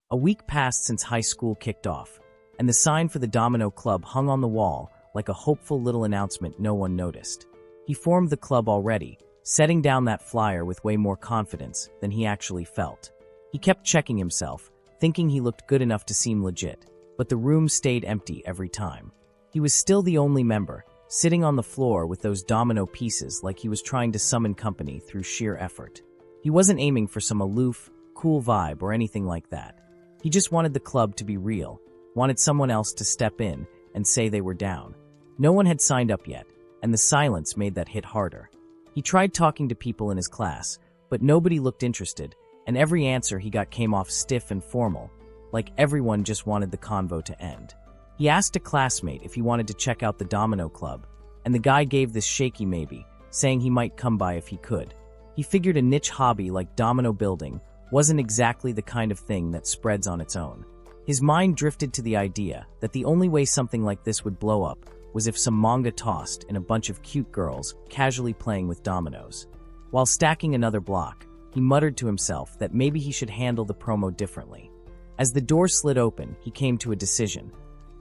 A week passed since high school kicked off, and the sign for the domino club hung on the wall like a hopeful little announcement no one noticed. He formed the club already, setting down that flyer with way more confidence than he actually felt. He kept checking himself, thinking he looked good enough to seem legit, but the room stayed empty every time. He was still the only member, sitting on the floor with those domino pieces like he was trying to summon company through sheer effort. He wasn't aiming for some aloof, cool vibe or anything like that. He just wanted the club to be real, wanted someone else to step in and say they were down. No one had signed up yet, and the silence made that hit harder. He tried talking to people in his class, but nobody looked interested, and every answer he got came off stiff and formal, like everyone just wanted the convo to end. He asked a classmate if he wanted to check out the domino club, and the guy gave this shaky maybe, saying he might come by if he could. He figured a niche hobby like domino building wasn't exactly the kind of thing that spreads on its own. His mind drifted to the idea that the only way something like this would blow up was if some manga tossed and a bunch of cute girls casually playing with dominoes. While stacking another block, he muttered to himself that maybe he should handle the promo differently. As the door slid open, he came to a decision.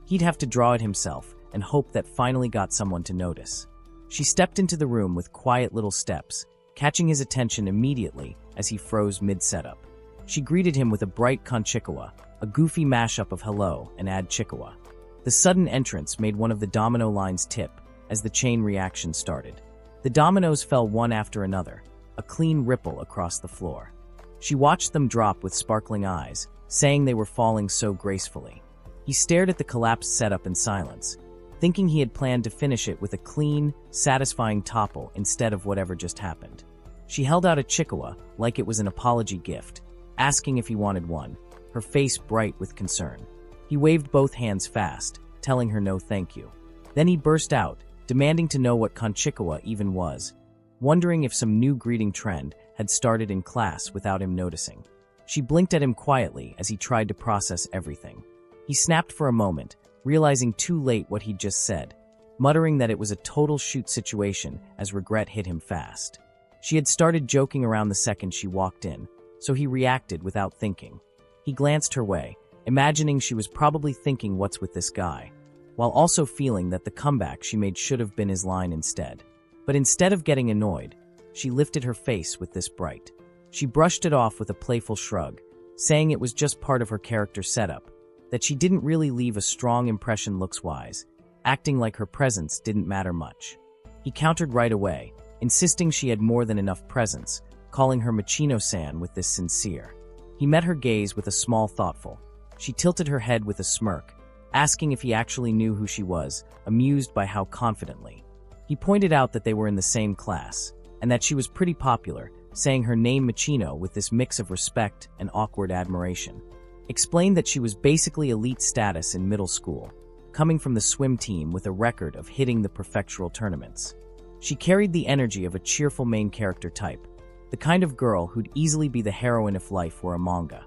He'd have to draw it himself and hope that finally got someone to notice. She stepped into the room with quiet little steps, catching his attention immediately as he froze mid-setup. She greeted him with a bright konnichiwa, a goofy mashup of hello and add chikawa. The sudden entrance made one of the domino lines tip as the chain reaction started. The dominoes fell one after another, a clean ripple across the floor. She watched them drop with sparkling eyes, saying they were falling so gracefully. He stared at the collapsed setup in silence, thinking he had planned to finish it with a clean, satisfying topple instead of whatever just happened. She held out a chikawa like it was an apology gift, asking if he wanted one, her face bright with concern. He waved both hands fast, telling her no thank you. Then he burst out, demanding to know what konnichiwa even was, wondering if some new greeting trend had started in class without him noticing. She blinked at him quietly as he tried to process everything. He snapped for a moment, realizing too late what he'd just said, muttering that it was a total shoot situation as regret hit him fast. She had started joking around the second she walked in, so he reacted without thinking. He glanced her way, imagining she was probably thinking what's with this guy, while also feeling that the comeback she made should have been his line instead. But instead of getting annoyed, she lifted her face with this bright. She brushed it off with a playful shrug, saying it was just part of her character setup, that she didn't really leave a strong impression looks-wise, acting like her presence didn't matter much. He countered right away, insisting she had more than enough presence, calling her Machino-san with this sincere. He met her gaze with a small thoughtful. She tilted her head with a smirk, asking if he actually knew who she was, amused by how confidently. He pointed out that they were in the same class, and that she was pretty popular, saying her name Machino with this mix of respect and awkward admiration. Explained that she was basically elite status in middle school, coming from the swim team with a record of hitting the prefectural tournaments. She carried the energy of a cheerful main character type, the kind of girl who'd easily be the heroine if life were a manga.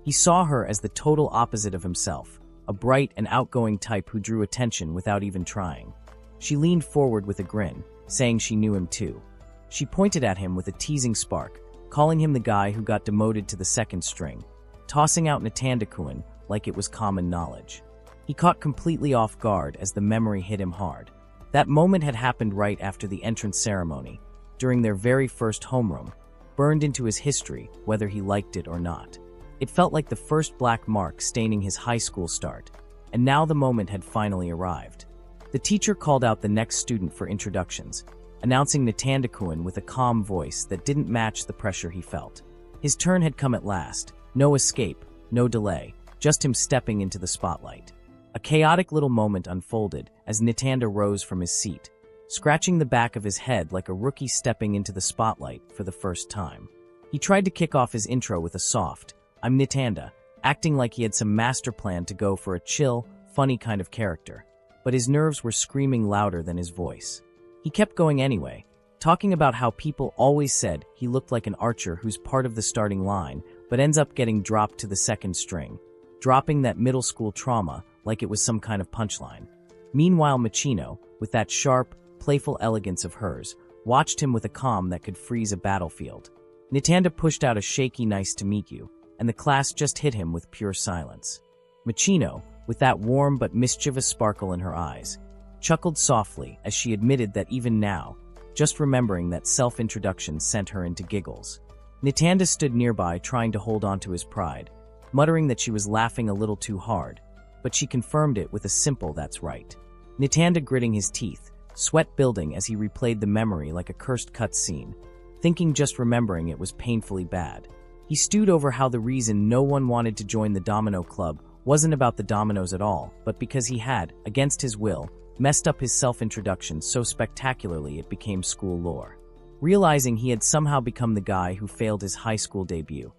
He saw her as the total opposite of himself, a bright and outgoing type who drew attention without even trying. She leaned forward with a grin, saying she knew him too. She pointed at him with a teasing spark, calling him the guy who got demoted to the second string, tossing out Natanda-kun like it was common knowledge. He caught completely off guard as the memory hit him hard. That moment had happened right after the entrance ceremony, during their very first homeroom, burned into his history whether he liked it or not. It felt like the first black mark staining his high school start, and now the moment had finally arrived. The teacher called out the next student for introductions, announcing Natanda-kun with a calm voice that didn't match the pressure he felt. His turn had come at last. No escape, no delay, just him stepping into the spotlight. A chaotic little moment unfolded as Natanda rose from his seat, scratching the back of his head like a rookie stepping into the spotlight for the first time. He tried to kick off his intro with a soft, "I'm Natanda," acting like he had some master plan to go for a chill, funny kind of character, but his nerves were screaming louder than his voice. He kept going anyway, talking about how people always said he looked like an archer who's part of the starting line, but ends up getting dropped to the second string, dropping that middle school trauma like it was some kind of punchline. Meanwhile, Machino, with that sharp, playful elegance of hers, watched him with a calm that could freeze a battlefield. Natanda pushed out a shaky "nice to meet you," and the class just hit him with pure silence. Michino, with that warm but mischievous sparkle in her eyes, chuckled softly as she admitted that even now, just remembering that self-introduction sent her into giggles. Nitanda stood nearby trying to hold on to his pride, muttering that she was laughing a little too hard, but she confirmed it with a simple "that's right." Nitanda gritting his teeth, sweat building as he replayed the memory like a cursed cutscene, thinking just remembering it was painfully bad. He stewed over how the reason no one wanted to join the Domino Club wasn't about the dominoes at all, but because he had, against his will, messed up his self-introduction so spectacularly it became school lore. Realizing he had somehow become the guy who failed his high school debut,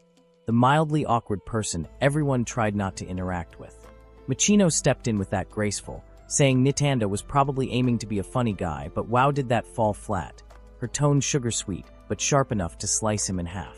the mildly awkward person everyone tried not to interact with. Michino stepped in with that graceful, saying Nitanda was probably aiming to be a funny guy, but wow did that fall flat, her tone sugar-sweet, but sharp enough to slice him in half.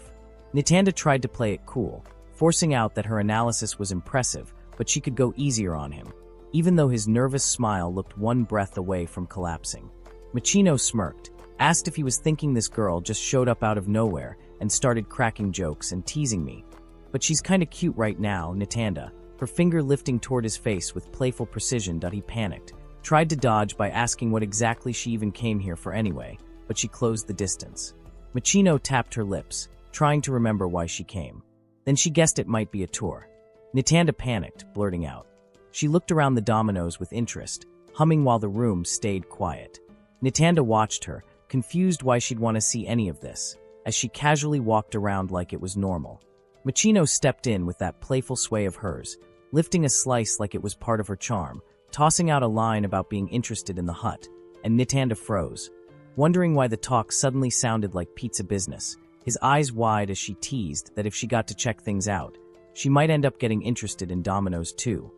Nitanda tried to play it cool, forcing out that her analysis was impressive, but she could go easier on him, even though his nervous smile looked one breath away from collapsing. Michino smirked, asked if he was thinking this girl just showed up out of nowhere and started cracking jokes and teasing me. But she's kinda cute right now, Nitanda, her finger lifting toward his face with playful precision. He panicked, tried to dodge by asking what exactly she even came here for anyway, but she closed the distance. Michino tapped her lips, trying to remember why she came. Then she guessed it might be a tour. Nitanda panicked, blurting out. She looked around the dominoes with interest, humming while the room stayed quiet. Nitanda watched her, confused why she'd want to see any of this, as she casually walked around like it was normal. Michino stepped in with that playful sway of hers, lifting a slice like it was part of her charm, tossing out a line about being interested in the hut, and Nitanda froze, wondering why the talk suddenly sounded like pizza business, his eyes wide as she teased that if she got to check things out, she might end up getting interested in dominoes too.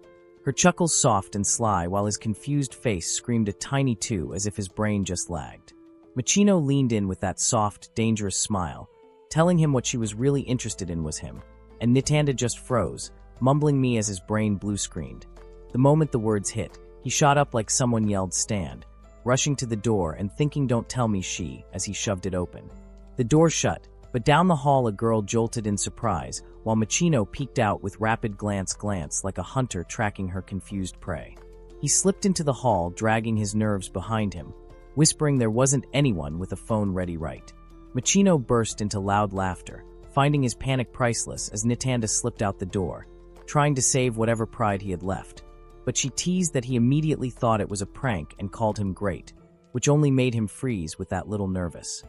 Her chuckles soft and sly while his confused face screamed a tiny two as if his brain just lagged. Michino leaned in with that soft, dangerous smile, telling him what she was really interested in was him, and Nitanda just froze, mumbling me as his brain blue-screened. The moment the words hit, he shot up like someone yelled "stand," rushing to the door and thinking "don't tell me she," as he shoved it open. The door shut, but down the hall a girl jolted in surprise, while Michino peeked out with rapid glance like a hunter tracking her confused prey. He slipped into the hall, dragging his nerves behind him, whispering there wasn't anyone with a phone ready right. Michino burst into loud laughter, finding his panic priceless as Nitanda slipped out the door, trying to save whatever pride he had left. But she teased that he immediately thought it was a prank and called him great, which only made him freeze with that little nervous.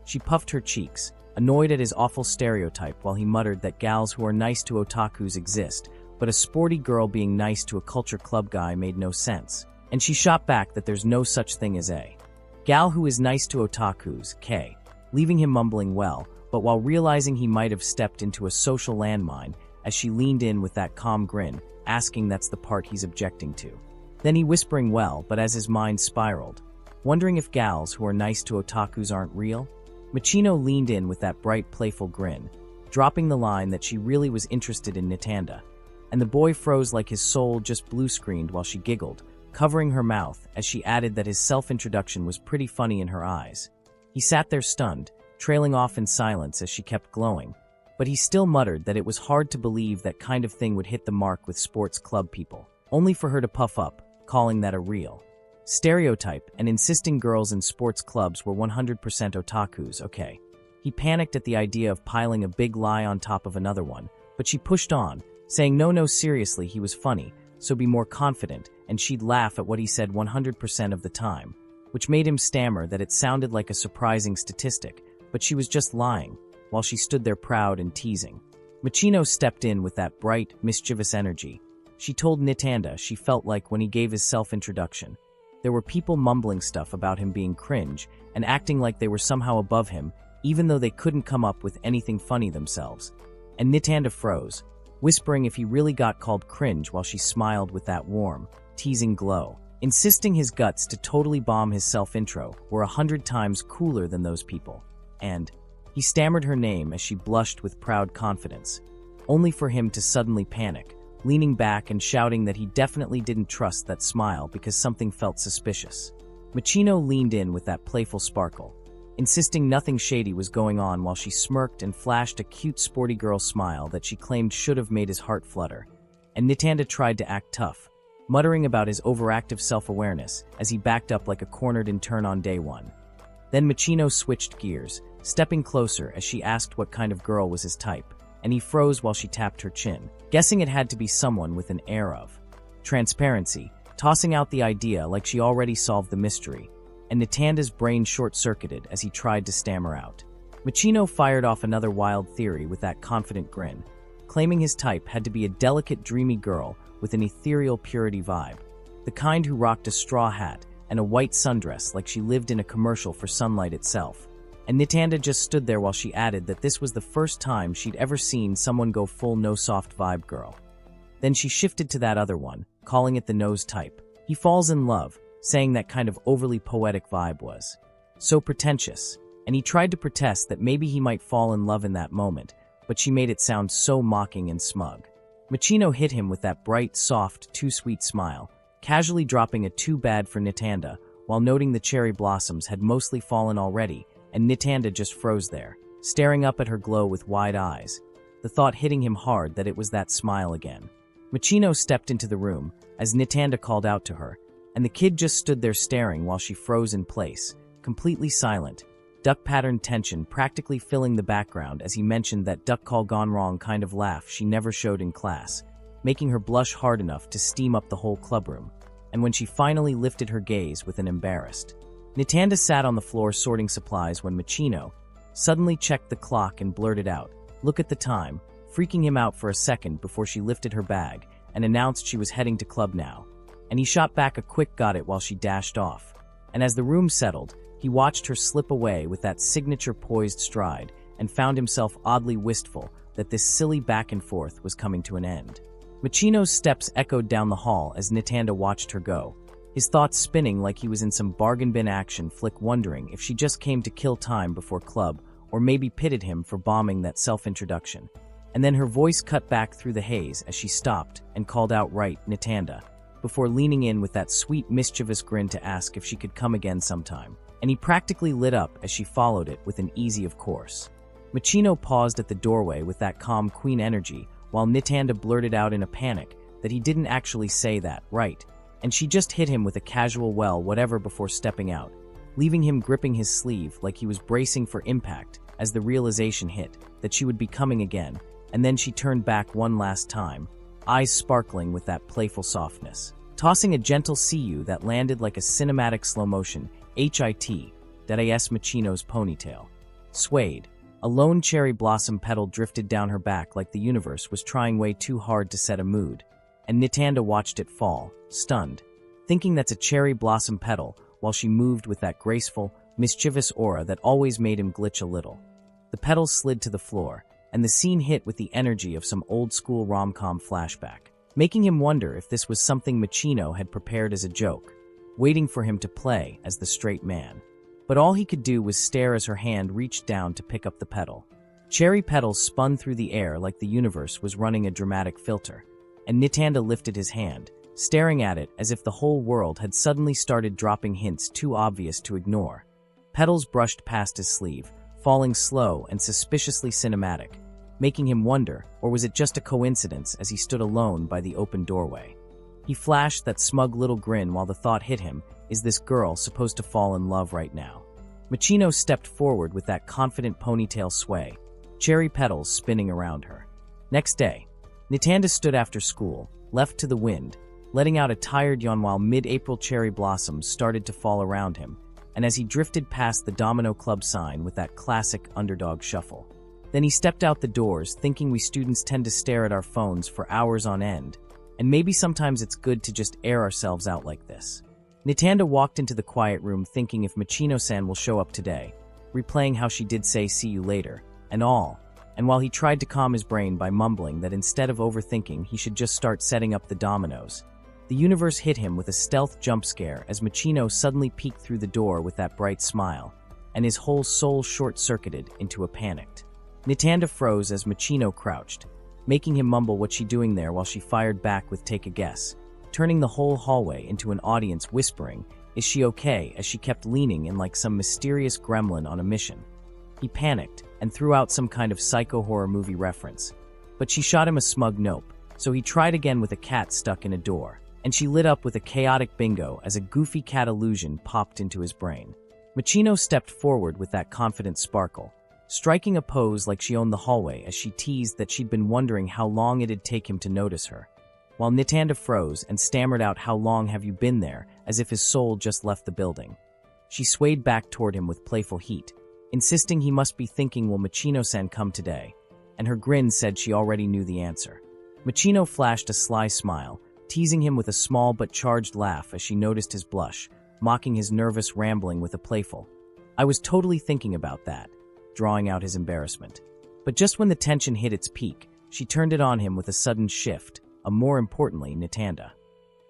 She puffed her cheeks, annoyed at his awful stereotype, while he muttered that gals who are nice to otakus exist, but a sporty girl being nice to a culture club guy made no sense, and she shot back that there's no such thing as a gal who is nice to otakus, K, leaving him mumbling well, but while realizing he might have stepped into a social landmine as she leaned in with that calm grin, asking that's the part he's objecting to. Then he whispering well, but as his mind spiraled, wondering if gals who are nice to otakus aren't real. Michino leaned in with that bright, playful grin, dropping the line that she really was interested in Nitanda, and the boy froze like his soul just blue-screened while she giggled, covering her mouth as she added that his self-introduction was pretty funny in her eyes. He sat there stunned, trailing off in silence as she kept glowing, but he still muttered that it was hard to believe that kind of thing would hit the mark with sports club people, only for her to puff up, calling that a real stereotype and insisting girls in sports clubs were 100% otakus. Okay. He panicked at the idea of piling a big lie on top of another one, but she pushed on, saying no seriously he was funny, so be more confident, and she'd laugh at what he said 100% of the time, which made him stammer that it sounded like a surprising statistic, but she was just lying, while she stood there proud and teasing. Michino stepped in with that bright, mischievous energy. She told Nitanda she felt like when he gave his self-introduction, there were people mumbling stuff about him being cringe and acting like they were somehow above him, even though they couldn't come up with anything funny themselves. And Nitanda froze, whispering if he really got called cringe while she smiled with that warm, teasing glow, insisting his guts to totally bomb his self-intro were 100 times cooler than those people. And he stammered her name as she blushed with proud confidence, only for him to suddenly panic, leaning back and shouting that he definitely didn't trust that smile because something felt suspicious. Michino leaned in with that playful sparkle, insisting nothing shady was going on while she smirked and flashed a cute sporty girl smile that she claimed should have made his heart flutter. And Nitanda tried to act tough, muttering about his overactive self-awareness as he backed up like a cornered intern on day one. Then Machino switched gears, stepping closer as she asked what kind of girl was his type, and he froze while she tapped her chin, guessing it had to be someone with an air of transparency, tossing out the idea like she already solved the mystery, and Nitanda's brain short-circuited as he tried to stammer out. Machino fired off another wild theory with that confident grin, claiming his type had to be a delicate, dreamy girl with an ethereal purity vibe, the kind who rocked a straw hat and a white sundress like she lived in a commercial for sunlight itself. And Nitanda just stood there while she added that this was the first time she'd ever seen someone go full no-soft vibe girl. Then she shifted to that other one, calling it the nose type. He falls in love, saying that kind of overly poetic vibe was so pretentious, and he tried to protest that maybe he might fall in love in that moment, but she made it sound so mocking and smug. Machino hit him with that bright, soft, too-sweet smile, casually dropping a too bad for Nitanda, while noting the cherry blossoms had mostly fallen already, and Nitanda just froze there, staring up at her glow with wide eyes, the thought hitting him hard that it was that smile again. Machino stepped into the room as Nitanda called out to her, and the kid just stood there staring while she froze in place, completely silent, duck pattern tension practically filling the background as he mentioned that duck call gone wrong kind of laugh she never showed in class, making her blush hard enough to steam up the whole clubroom, and when she finally lifted her gaze with an embarrassed. Nitanda sat on the floor sorting supplies when Machino suddenly checked the clock and blurted out, "Look at the time," freaking him out for a second before she lifted her bag and announced she was heading to club now, and he shot back a quick got it while she dashed off, and as the room settled, he watched her slip away with that signature poised stride and found himself oddly wistful that this silly back and forth was coming to an end. Machino's steps echoed down the hall as Nitanda watched her go, his thoughts spinning like he was in some bargain bin action flick, wondering if she just came to kill time before club or maybe pitted him for bombing that self-introduction. And then her voice cut back through the haze as she stopped and called out, "Right, Nitanda," before leaning in with that sweet mischievous grin to ask if she could come again sometime. And he practically lit up as she followed it with an easy of course. Machino paused at the doorway with that calm queen energy while Nitanda blurted out in a panic that he didn't actually say that, right, and she just hit him with a casual well whatever before stepping out, leaving him gripping his sleeve like he was bracing for impact as the realization hit that she would be coming again, and then she turned back one last time, eyes sparkling with that playful softness, tossing a gentle "see you" that landed like a cinematic slow-motion HIT that is Machino's ponytail swayed. A lone cherry blossom petal drifted down her back like the universe was trying way too hard to set a mood, and Nitanda watched it fall, stunned, thinking that's a cherry blossom petal while she moved with that graceful, mischievous aura that always made him glitch a little. The petals slid to the floor, and the scene hit with the energy of some old-school rom-com flashback, making him wonder if this was something Machino had prepared as a joke, waiting for him to play as the straight man. But all he could do was stare as her hand reached down to pick up the petal. Cherry petals spun through the air like the universe was running a dramatic filter, and Nitanda lifted his hand, staring at it as if the whole world had suddenly started dropping hints too obvious to ignore. Petals brushed past his sleeve, falling slow and suspiciously cinematic, making him wonder, or was it just a coincidence as he stood alone by the open doorway? He flashed that smug little grin while the thought hit him, is this girl supposed to fall in love right now? Machino stepped forward with that confident ponytail sway, cherry petals spinning around her. Next day, Nitanda stood after school, left to the wind, letting out a tired yawn while mid-April cherry blossoms started to fall around him, and as he drifted past the Domino Club sign with that classic underdog shuffle. Then he stepped out the doors, thinking we students tend to stare at our phones for hours on end, and maybe sometimes it's good to just air ourselves out like this. Nitanda walked into the quiet room thinking if Machino-san will show up today, replaying how she did say "see you later," and all, and while he tried to calm his brain by mumbling that instead of overthinking he should just start setting up the dominoes, the universe hit him with a stealth jump scare as Machino suddenly peeked through the door with that bright smile, and his whole soul short-circuited into a panicked. Nitanda froze as Machino crouched, making him mumble "what's she doing there" while she fired back with "take a guess," turning the whole hallway into an audience whispering "Is she okay?" as she kept leaning in like some mysterious gremlin on a mission. He panicked and threw out some kind of psycho horror movie reference. But she shot him a smug nope, so he tried again with a cat stuck in a door, and she lit up with a chaotic bingo as a goofy cat illusion popped into his brain. Machino stepped forward with that confident sparkle, striking a pose like she owned the hallway as she teased that she'd been wondering how long it'd take him to notice her, while Nitanda froze and stammered out, "How long have you been there?" as if his soul just left the building. She swayed back toward him with playful heat, insisting he must be thinking, "Will Machino-san come today?" And her grin said she already knew the answer. Machino flashed a sly smile, teasing him with a small but charged laugh as she noticed his blush, mocking his nervous rambling with a playful, "I was totally thinking about that," drawing out his embarrassment. But just when the tension hit its peak, she turned it on him with a sudden shift, more importantly, Nitanda.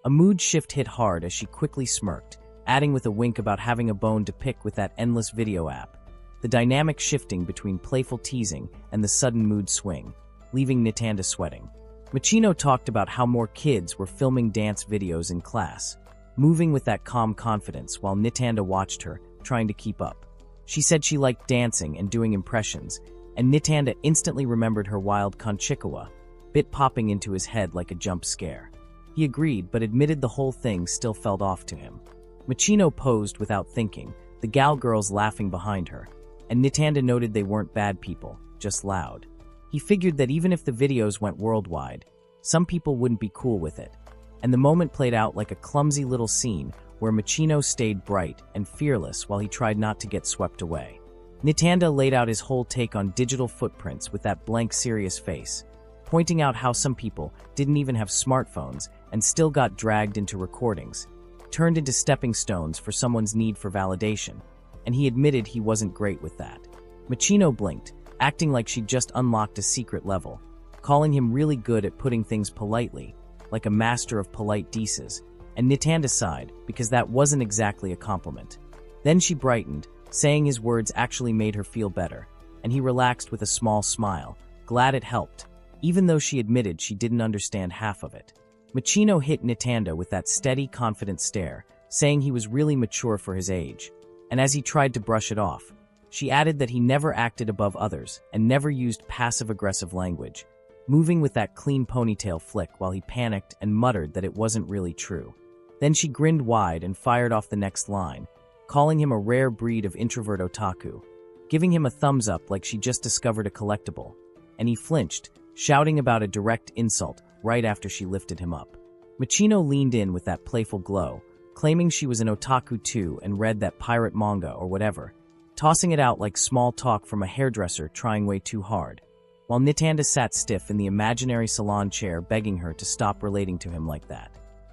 A mood shift hit hard as she quickly smirked, adding with a wink about having a bone to pick with that endless video app, the dynamic shifting between playful teasing and the sudden mood swing, leaving Nitanda sweating. Machino talked about how more kids were filming dance videos in class, moving with that calm confidence while Nitanda watched her, trying to keep up. She said she liked dancing and doing impressions, and Nitanda instantly remembered her wild Konchikawa, bit popping into his head like a jump scare. He agreed, but admitted the whole thing still felt off to him. Machino posed without thinking, the gal girls laughing behind her, and Nitanda noted they weren't bad people, just loud. He figured that even if the videos went worldwide, some people wouldn't be cool with it, and the moment played out like a clumsy little scene where Machino stayed bright and fearless while he tried not to get swept away. Nitanda laid out his whole take on digital footprints with that blank serious face, pointing out how some people didn't even have smartphones and still got dragged into recordings, turned into stepping stones for someone's need for validation, and he admitted he wasn't great with that. Machino blinked, acting like she'd just unlocked a secret level, calling him really good at putting things politely, like a master of polite deces, and Nitanda sighed because that wasn't exactly a compliment. Then she brightened, saying his words actually made her feel better, and he relaxed with a small smile, glad it helped, even though she admitted she didn't understand half of it. Machino hit Nitanda with that steady, confident stare, saying he was really mature for his age, and as he tried to brush it off, she added that he never acted above others and never used passive-aggressive language, moving with that clean ponytail flick while he panicked and muttered that it wasn't really true. Then she grinned wide and fired off the next line, calling him a rare breed of introvert otaku, giving him a thumbs up like she just discovered a collectible, and he flinched, shouting about a direct insult right after she lifted him up. Machino leaned in with that playful glow, claiming she was an otaku too and read that pirate manga or whatever, tossing it out like small talk from a hairdresser trying way too hard, while Nitanda sat stiff in the imaginary salon chair begging her to stop relating to him like that.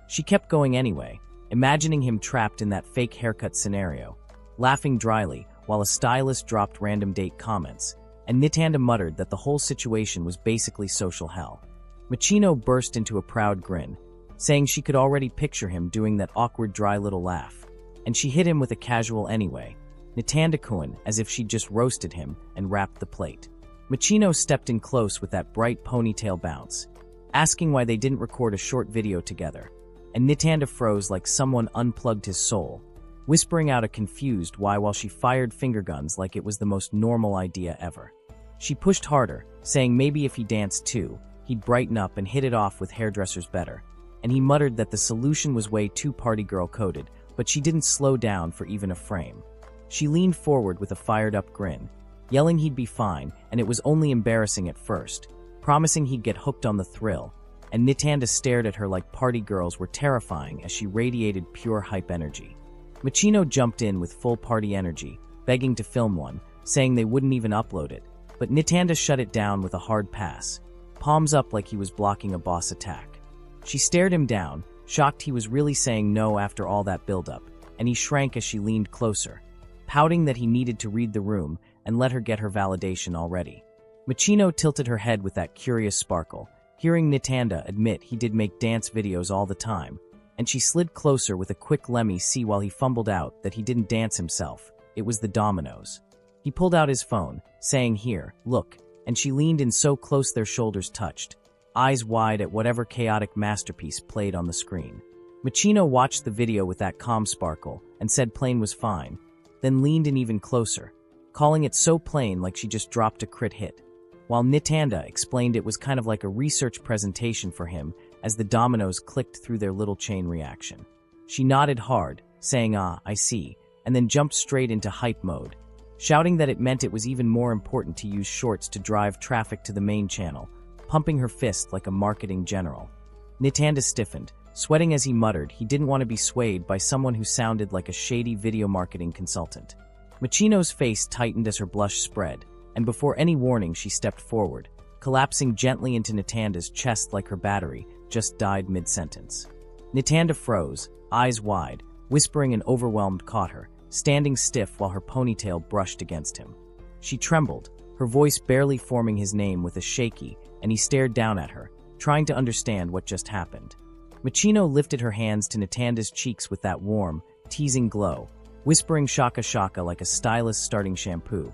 She kept going anyway, imagining him trapped in that fake haircut scenario, laughing dryly while a stylist dropped random date comments, and Nitanda muttered that the whole situation was basically social hell. Machino burst into a proud grin, saying she could already picture him doing that awkward dry little laugh, and she hit him with a casual anyway, Nitanda-kun, as if she'd just roasted him and wrapped the plate. Machino stepped in close with that bright ponytail bounce, asking why they didn't record a short video together, and Nitanda froze like someone unplugged his soul, whispering out a confused why while she fired finger guns like it was the most normal idea ever. She pushed harder, saying maybe if he danced too, he'd brighten up and hit it off with hairdressers better, and he muttered that the solution was way too party girl coded, but she didn't slow down for even a frame. She leaned forward with a fired-up grin, yelling he'd be fine and it was only embarrassing at first, promising he'd get hooked on the thrill, and Nitanda stared at her like party girls were terrifying as she radiated pure hype energy. Machino jumped in with full party energy, begging to film one, saying they wouldn't even upload it, but Nitanda shut it down with a hard pass, palms up like he was blocking a boss attack. She stared him down, shocked he was really saying no after all that buildup, and he shrank as she leaned closer, pouting that he needed to read the room and let her get her validation already. Machino tilted her head with that curious sparkle, hearing Nitanda admit he did make dance videos all the time, and she slid closer with a quick "Lemmy see" while he fumbled out that he didn't dance himself, it was the dominoes. He pulled out his phone, saying, "Here, look," and she leaned in so close their shoulders touched, eyes wide at whatever chaotic masterpiece played on the screen. Machino watched the video with that calm sparkle and said plain was fine, then leaned in even closer, calling it so plain like she just dropped a crit hit, while Nitanda explained it was kind of like a research presentation for him as the dominoes clicked through their little chain reaction. She nodded hard, saying "Ah, I see," and then jumped straight into hype mode, shouting that it meant it was even more important to use shorts to drive traffic to the main channel, pumping her fist like a marketing general. Nitanda stiffened, sweating as he muttered he didn't want to be swayed by someone who sounded like a shady video marketing consultant. Machino's face tightened as her blush spread, and before any warning she stepped forward, collapsing gently into Nitanda's chest like her battery just died mid-sentence. Nitanda froze, eyes wide, whispering and overwhelmed caught her, standing stiff while her ponytail brushed against him. She trembled, her voice barely forming his name with a shaky, and he stared down at her, trying to understand what just happened. Machino lifted her hands to Nitanda's cheeks with that warm, teasing glow, whispering shaka shaka like a stylist starting shampoo,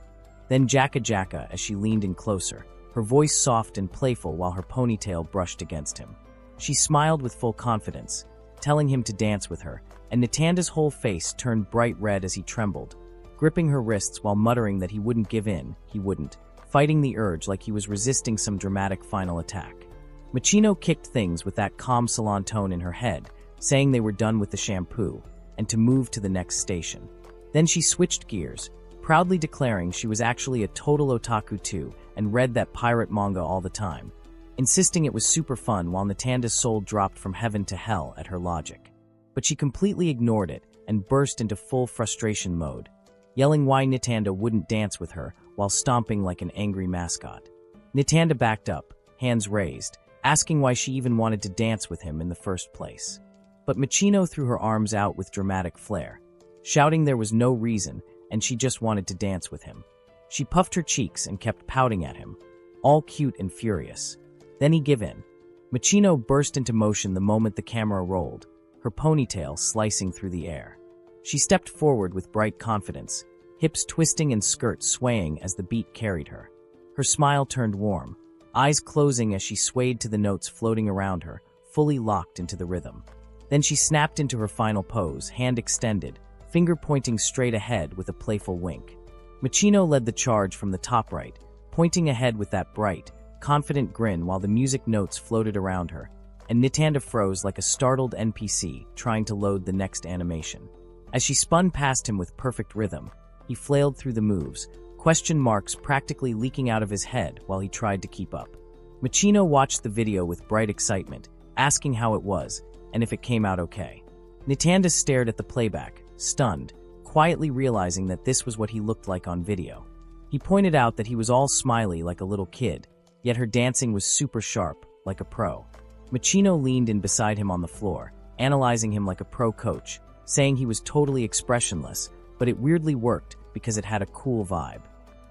then jacka jacka as she leaned in closer, her voice soft and playful while her ponytail brushed against him. She smiled with full confidence, telling him to dance with her, and Nitanda's whole face turned bright red as he trembled, gripping her wrists while muttering that he wouldn't give in, he wouldn't, fighting the urge like he was resisting some dramatic final attack. Machino kicked things with that calm salon tone in her head, saying they were done with the shampoo, and to move to the next station. Then she switched gears, proudly declaring she was actually a total otaku too and read that pirate manga all the time, insisting it was super fun while Nitanda's soul dropped from heaven to hell at her logic. But she completely ignored it and burst into full frustration mode, yelling why Nitanda wouldn't dance with her while stomping like an angry mascot. Nitanda backed up, hands raised, asking why she even wanted to dance with him in the first place. But Machino threw her arms out with dramatic flair, shouting there was no reason and she just wanted to dance with him. She puffed her cheeks and kept pouting at him, all cute and furious. Then he gave in. Machino burst into motion the moment the camera rolled, her ponytail slicing through the air. She stepped forward with bright confidence, hips twisting and skirt swaying as the beat carried her. Her smile turned warm, eyes closing as she swayed to the notes floating around her, fully locked into the rhythm. Then she snapped into her final pose, hand extended, finger pointing straight ahead with a playful wink. Machino led the charge from the top right, pointing ahead with that bright, confident grin while the music notes floated around her, and Nitanda froze like a startled NPC trying to load the next animation. As she spun past him with perfect rhythm, he flailed through the moves, question marks practically leaking out of his head while he tried to keep up. Machino watched the video with bright excitement, asking how it was, and if it came out okay. Nitanda stared at the playback, stunned, quietly realizing that this was what he looked like on video. He pointed out that he was all smiley like a little kid, yet her dancing was super sharp, like a pro. Machino leaned in beside him on the floor, analyzing him like a pro coach, saying he was totally expressionless, but it weirdly worked because it had a cool vibe.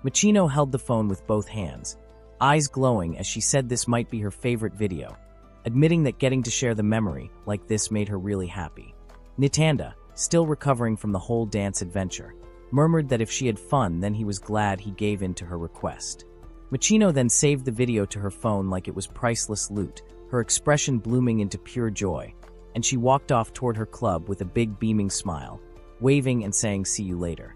Machino held the phone with both hands, eyes glowing as she said this might be her favorite video, admitting that getting to share the memory like this made her really happy. Nitanda, still recovering from the whole dance adventure, murmured that if she had fun then he was glad he gave in to her request. Machino then saved the video to her phone like it was priceless loot, her expression blooming into pure joy, and she walked off toward her club with a big beaming smile, waving and saying see you later.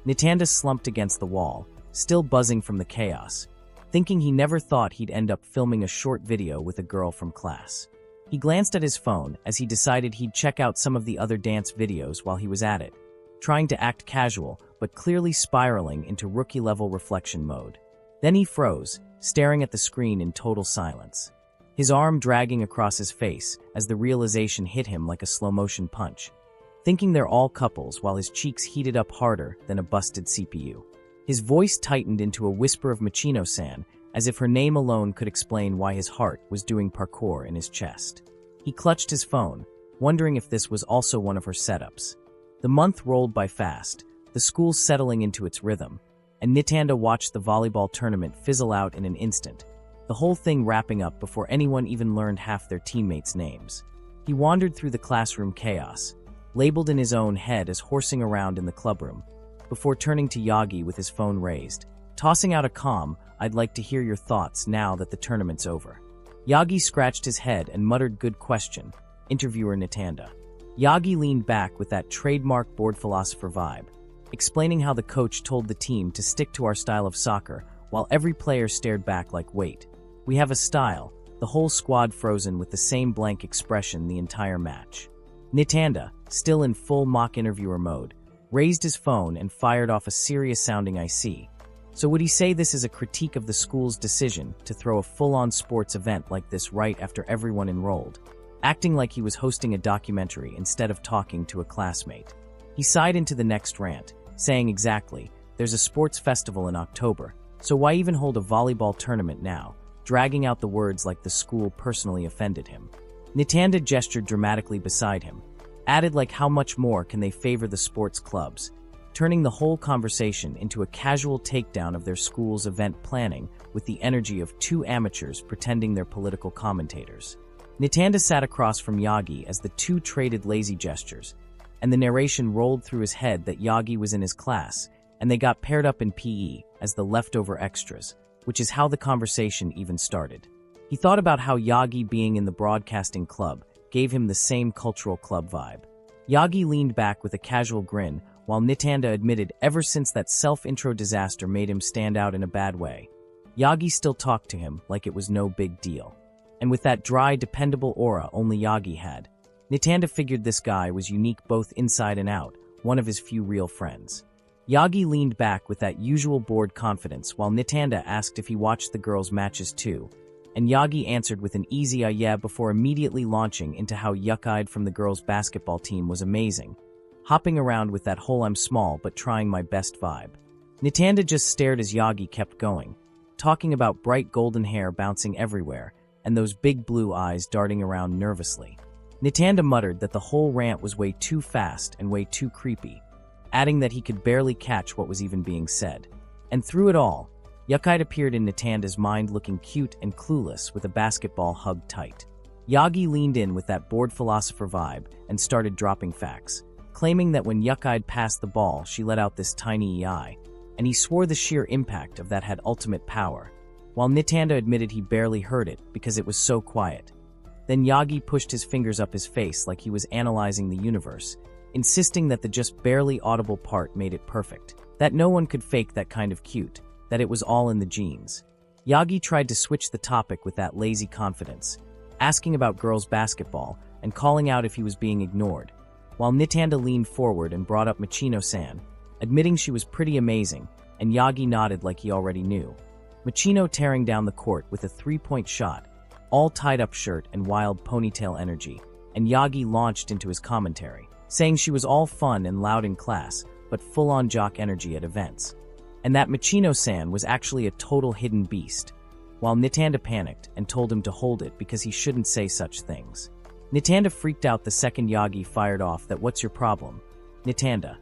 Nitanda slumped against the wall, still buzzing from the chaos, thinking he never thought he'd end up filming a short video with a girl from class. He glanced at his phone as he decided he'd check out some of the other dance videos while he was at it, trying to act casual but clearly spiraling into rookie-level reflection mode. Then he froze, staring at the screen in total silence, his arm dragging across his face as the realization hit him like a slow-motion punch, thinking they're all couples while his cheeks heated up harder than a busted CPU. His voice tightened into a whisper of Machino-san, as if her name alone could explain why his heart was doing parkour in his chest. He clutched his phone, wondering if this was also one of her setups. The month rolled by fast, the school settling into its rhythm, and Nitanda watched the volleyball tournament fizzle out in an instant, the whole thing wrapping up before anyone even learned half their teammates' names. He wandered through the classroom chaos, labeled in his own head as horsing around in the clubroom, before turning to Yagi with his phone raised, tossing out a calm, "I'd like to hear your thoughts now that the tournament's over." Yagi scratched his head and muttered good question, interviewer Nitanda. Yagi leaned back with that trademark bored philosopher vibe, explaining how the coach told the team to stick to our style of soccer, while every player stared back like, wait, we have a style, the whole squad frozen with the same blank expression the entire match. Nitanda, still in full mock interviewer mode, raised his phone and fired off a serious-sounding IC. So would he say this is a critique of the school's decision to throw a full-on sports event like this right after everyone enrolled, acting like he was hosting a documentary instead of talking to a classmate? He sighed into the next rant, saying exactly, there's a sports festival in October, so why even hold a volleyball tournament now, dragging out the words like the school personally offended him. Nitanda gestured dramatically beside him, added like how much more can they favor the sports clubs, turning the whole conversation into a casual takedown of their school's event planning with the energy of two amateurs pretending they're political commentators. Nitanda sat across from Yagi as the two traded lazy gestures, and the narration rolled through his head that Yagi was in his class, and they got paired up in PE as the leftover extras, which is how the conversation even started. He thought about how Yagi being in the broadcasting club gave him the same cultural club vibe. Yagi leaned back with a casual grin, while Nitanda admitted ever since that self-intro disaster made him stand out in a bad way, Yagi still talked to him like it was no big deal. And with that dry, dependable aura only Yagi had, Nitanda figured this guy was unique both inside and out, one of his few real friends. Yagi leaned back with that usual bored confidence while Nitanda asked if he watched the girls' matches too, and Yagi answered with an easy yeah before immediately launching into how yuck-eyed from the girls' basketball team was amazing, hopping around with that whole I'm small but trying my best vibe. Nitanda just stared as Yagi kept going, talking about bright golden hair bouncing everywhere and those big blue eyes darting around nervously. Nitanda muttered that the whole rant was way too fast and way too creepy, adding that he could barely catch what was even being said. And through it all, Yuck-eyed appeared in Nitanda's mind looking cute and clueless with a basketball hugged tight. Yagi leaned in with that bored philosopher vibe and started dropping facts, claiming that when Yuck-eyed passed the ball she let out this tiny EI, and he swore the sheer impact of that had ultimate power, while Nitanda admitted he barely heard it because it was so quiet. Then Yagi pushed his fingers up his face like he was analyzing the universe, insisting that the just barely audible part made it perfect, that no one could fake that kind of cute, that it was all in the genes. Yagi tried to switch the topic with that lazy confidence, asking about girls' basketball and calling out if he was being ignored, while Nitanda leaned forward and brought up Michino-san, admitting she was pretty amazing, and Yagi nodded like he already knew. Michino tearing down the court with a three-point shot, all tied-up shirt and wild ponytail energy, and Yagi launched into his commentary, saying she was all fun and loud in class, but full-on jock energy at events, and that Michino-san was actually a total hidden beast, while Nitanda panicked and told him to hold it because he shouldn't say such things. Nitanda freaked out the second Yagi fired off that "What's your problem? Nitanda,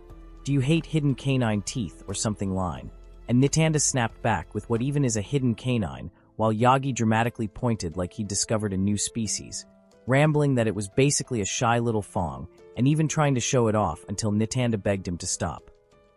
do you hate hidden canine teeth or something line?" And Nitanda snapped back with "What even is a hidden canine?" while Yagi dramatically pointed like he'd discovered a new species, rambling that it was basically a shy little fong, and even trying to show it off until Nitanda begged him to stop.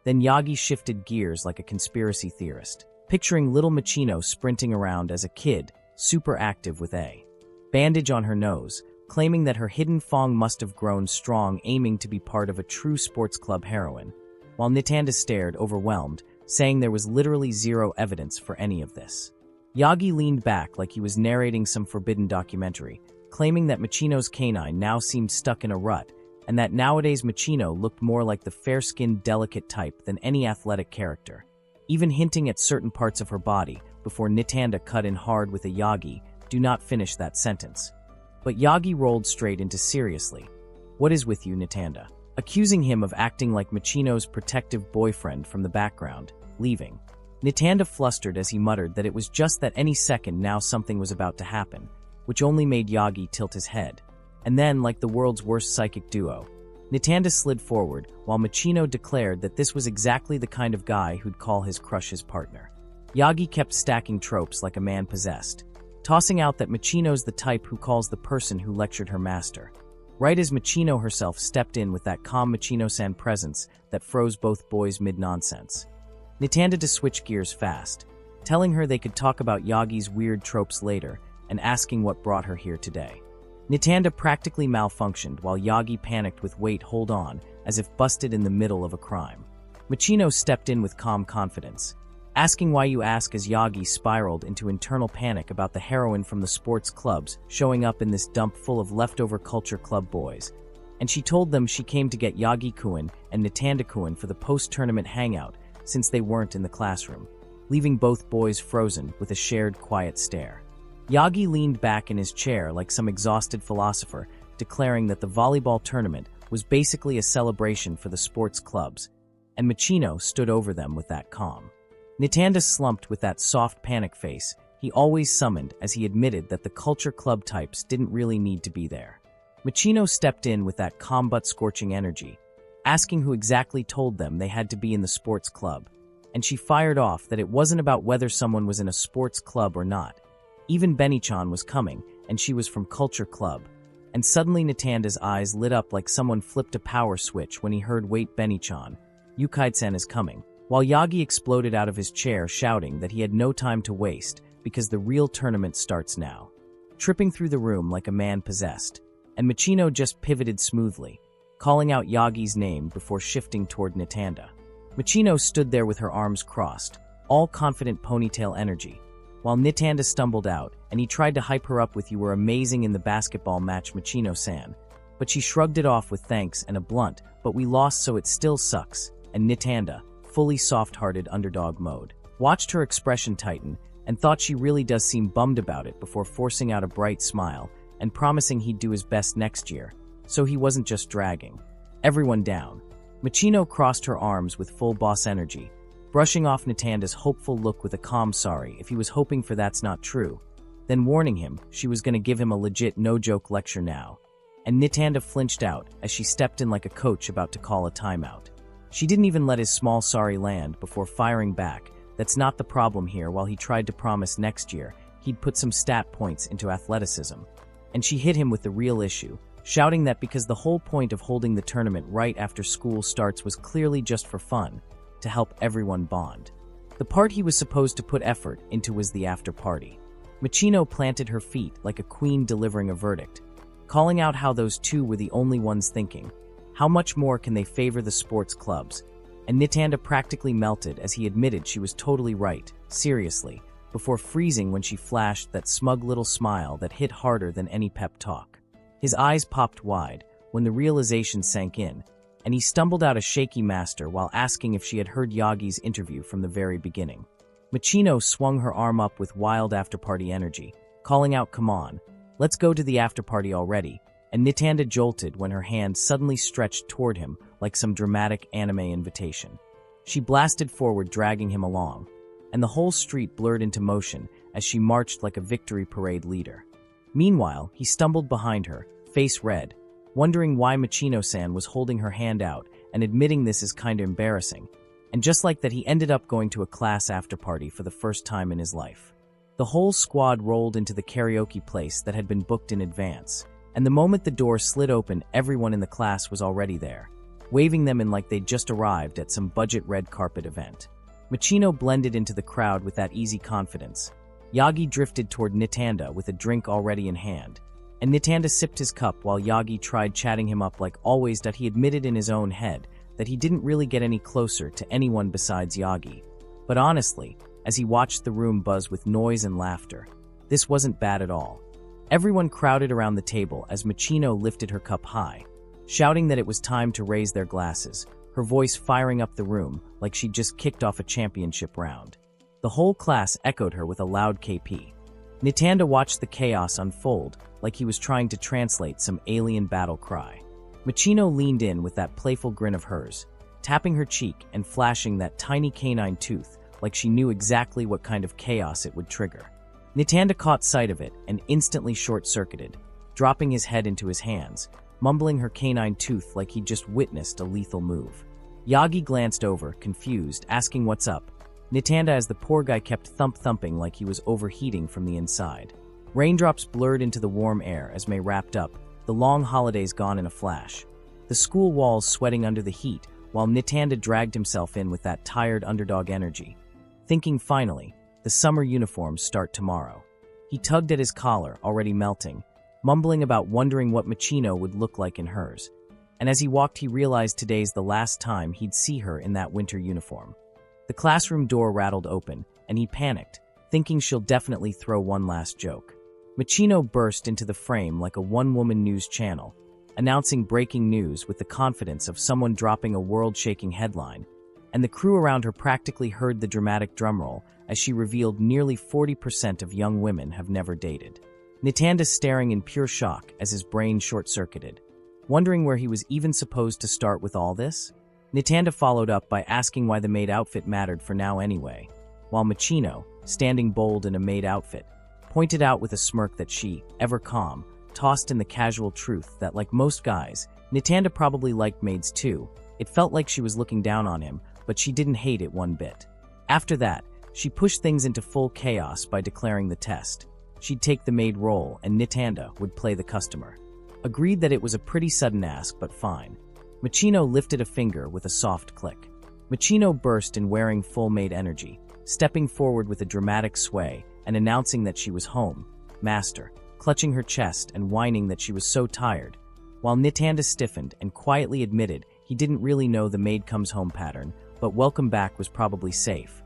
Then Yagi shifted gears like a conspiracy theorist, picturing little Michino sprinting around as a kid, super active with a bandage on her nose, claiming that her hidden fong must have grown strong, aiming to be part of a true sports club heroine, while Nitanda stared, overwhelmed, saying there was literally zero evidence for any of this. Yagi leaned back like he was narrating some forbidden documentary, claiming that Michino's canine now seemed stuck in a rut, and that nowadays Michino looked more like the fair-skinned, delicate type than any athletic character, even hinting at certain parts of her body before Nitanda cut in hard with a Yagi, "Do not finish that sentence." But Yagi rolled straight into seriously, "What is with you, Nitanda?" accusing him of acting like Michino's protective boyfriend from the background, leaving. Nitanda flustered as he muttered that it was just that any second now something was about to happen, which only made Yagi tilt his head. And then, like the world's worst psychic duo, Nitanda slid forward while Michino declared that this was exactly the kind of guy who'd call his crush his partner. Yagi kept stacking tropes like a man possessed, tossing out that Michino's the type who calls the person who lectured her master, right as Michino herself stepped in with that calm Michino-san presence that froze both boys mid-nonsense. Nitanda to switch gears fast, telling her they could talk about Yagi's weird tropes later and asking what brought her here today. Nitanda practically malfunctioned while Yagi panicked with "Wait, hold on," as if busted in the middle of a crime. Michino stepped in with calm confidence, asking why you ask, as Yagi spiraled into internal panic about the heroine from the sports clubs showing up in this dump full of leftover culture club boys. And she told them she came to get Yagi-kun and Nitanda-kun for the post-tournament hangout since they weren't in the classroom, leaving both boys frozen with a shared quiet stare. Yagi leaned back in his chair like some exhausted philosopher, declaring that the volleyball tournament was basically a celebration for the sports clubs, and Michino stood over them with that calm. Nitanda slumped with that soft panic face he always summoned as he admitted that the culture club types didn't really need to be there. Michino stepped in with that calm but scorching energy, asking who exactly told them they had to be in the sports club, and she fired off that it wasn't about whether someone was in a sports club or not. Even Benny-chan was coming, and she was from culture club. And suddenly Nitanda's eyes lit up like someone flipped a power switch when he heard, "Wait, Benny-chan, Yukai-san is coming," while Yagi exploded out of his chair shouting that he had no time to waste because the real tournament starts now. Tripping through the room like a man possessed, and Michino just pivoted smoothly, calling out Yagi's name before shifting toward Nitanda. Michino stood there with her arms crossed, all confident ponytail energy, while Nitanda stumbled out, and he tried to hype her up with "You were amazing in the basketball match, Michino-san," but she shrugged it off with thanks and a blunt, "But we lost, so it still sucks," and Nitanda, fully soft-hearted underdog mode, watched her expression tighten and thought she really does seem bummed about it before forcing out a bright smile and promising he'd do his best next year, so he wasn't just dragging everyone down. Michino crossed her arms with full boss energy, brushing off Nitanda's hopeful look with a calm "sorry" if he was hoping for "that's not true," then warning him she was going to give him a legit no-joke lecture now. And Nitanda flinched out as she stepped in like a coach about to call a timeout. She didn't even let his small sorry land before firing back, "That's not the problem here," while he tried to promise next year he'd put some stat points into athleticism. And she hit him with the real issue, shouting that because the whole point of holding the tournament right after school starts was clearly just for fun, to help everyone bond. The part he was supposed to put effort into was the after party. Michino planted her feet like a queen delivering a verdict, calling out how those two were the only ones thinking. How much more can they favor the sports clubs? And Nitanda practically melted as he admitted she was totally right, seriously, before freezing when she flashed that smug little smile that hit harder than any pep talk. His eyes popped wide when the realization sank in, and he stumbled out a shaky master while asking if she had heard Yagi's interview from the very beginning. Michino swung her arm up with wild after-party energy, calling out, "Come on, let's go to the after-party already," and Nitanda jolted when her hand suddenly stretched toward him like some dramatic anime invitation. She blasted forward, dragging him along, and the whole street blurred into motion as she marched like a victory parade leader. Meanwhile, he stumbled behind her, face red, wondering why Michino-san was holding her hand out and admitting this is kinda embarrassing. And just like that, he ended up going to a class after-party for the first time in his life. The whole squad rolled into the karaoke place that had been booked in advance, and the moment the door slid open, everyone in the class was already there, waving them in like they'd just arrived at some budget red carpet event. Michino blended into the crowd with that easy confidence. Yagi drifted toward Nitanda with a drink already in hand, and Nitanda sipped his cup while Yagi tried chatting him up like always, that he admitted in his own head that he didn't really get any closer to anyone besides Yagi. But honestly, as he watched the room buzz with noise and laughter, this wasn't bad at all. Everyone crowded around the table as Michino lifted her cup high, shouting that it was time to raise their glasses, her voice firing up the room like she'd just kicked off a championship round. The whole class echoed her with a loud KP. Nitanda watched the chaos unfold like he was trying to translate some alien battle cry. Michino leaned in with that playful grin of hers, tapping her cheek and flashing that tiny canine tooth like she knew exactly what kind of chaos it would trigger. Nitanda caught sight of it and instantly short-circuited, dropping his head into his hands, mumbling her canine tooth like he'd just witnessed a lethal move. Yagi glanced over, confused, asking what's up. Nitanda, as the poor guy kept thumping like he was overheating from the inside. Raindrops blurred into the warm air as May wrapped up, the long holidays gone in a flash. The school walls sweating under the heat, while Nitanda dragged himself in with that tired underdog energy, thinking finally, the summer uniforms start tomorrow. He tugged at his collar, already melting, mumbling about wondering what Machino would look like in hers. And as he walked, he realized today's the last time he'd see her in that winter uniform. The classroom door rattled open, and he panicked, thinking she'll definitely throw one last joke. Machino burst into the frame like a one-woman news channel, announcing breaking news with the confidence of someone dropping a world-shaking headline, and the crew around her practically heard the dramatic drumroll as she revealed nearly 40% of young women have never dated. Nitanda staring in pure shock as his brain short-circuited, wondering where he was even supposed to start with all this. Nitanda followed up by asking why the maid outfit mattered for now anyway, while Machino, standing bold in a maid outfit, pointed out with a smirk that she, ever calm, tossed in the casual truth that, like most guys, Nitanda probably liked maids too. It felt like she was looking down on him, but she didn't hate it one bit. After that, she pushed things into full chaos by declaring the test. She'd take the maid role and Nitanda would play the customer. Agreed that it was a pretty sudden ask, but fine. Machino lifted a finger with a soft click. Machino burst in wearing full maid energy, stepping forward with a dramatic sway and announcing that she was home, master, clutching her chest and whining that she was so tired, while Nitanda stiffened and quietly admitted he didn't really know the maid comes home pattern, but welcome back was probably safe.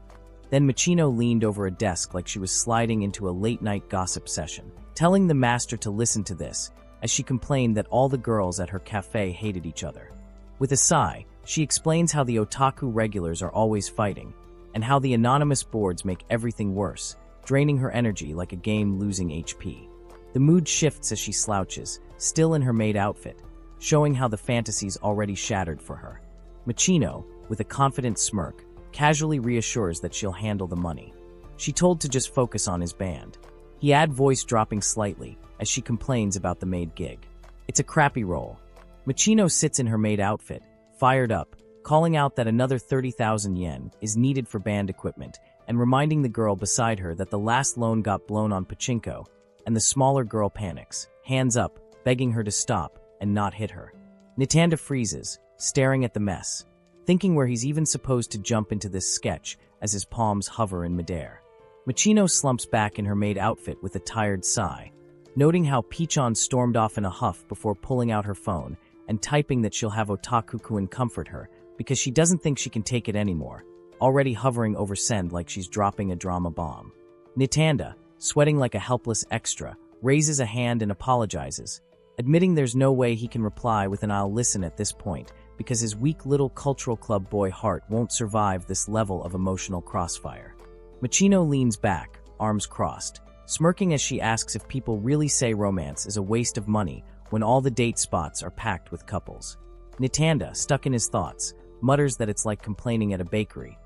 Then Machino leaned over a desk like she was sliding into a late-night gossip session, telling the master to listen to this, as she complained that all the girls at her cafe hated each other. With a sigh, she explains how the otaku regulars are always fighting, and how the anonymous boards make everything worse, draining her energy like a game losing HP. The mood shifts as she slouches, still in her maid outfit, showing how the fantasy's already shattered for her. Machino, with a confident smirk, casually reassures that she'll handle the money. She told to just focus on his band. He had voice dropping slightly as she complains about the maid gig. It's a crappy role. Machino sits in her maid outfit, fired up, calling out that another 30,000 yen is needed for band equipment and reminding the girl beside her that the last loan got blown on pachinko, and the smaller girl panics, hands up, begging her to stop and not hit her. Nitanda freezes, staring at the mess, thinking where he's even supposed to jump into this sketch as his palms hover in midair. Machino slumps back in her maid outfit with a tired sigh, noting how Pichon stormed off in a huff before pulling out her phone and typing that she'll have Otaku-kun comfort her because she doesn't think she can take it anymore, already hovering over send like she's dropping a drama bomb. Nitanda, sweating like a helpless extra, raises a hand and apologizes, admitting there's no way he can reply with an "I'll listen" at this point because his weak little cultural club boy heart won't survive this level of emotional crossfire. Machino leans back, arms crossed, smirking as she asks if people really say romance is a waste of money when all the date spots are packed with couples. Nitanda, stuck in his thoughts, mutters that it's like complaining at a bakery.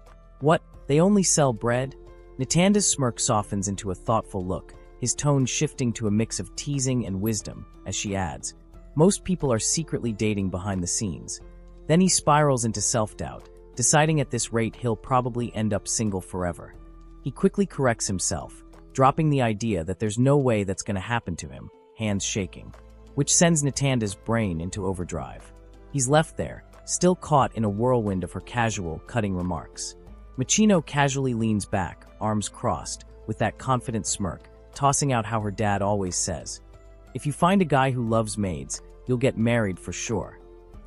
What, they only sell bread? Nitanda's smirk softens into a thoughtful look, his tone shifting to a mix of teasing and wisdom, as she adds, most people are secretly dating behind the scenes. Then he spirals into self-doubt, deciding at this rate he'll probably end up single forever. He quickly corrects himself, dropping the idea that there's no way that's going to happen to him, hands shaking, which sends Nitanda's brain into overdrive. He's left there, still caught in a whirlwind of her casual, cutting remarks. Machino casually leans back, arms crossed, with that confident smirk, tossing out how her dad always says, "If you find a guy who loves maids, you'll get married for sure."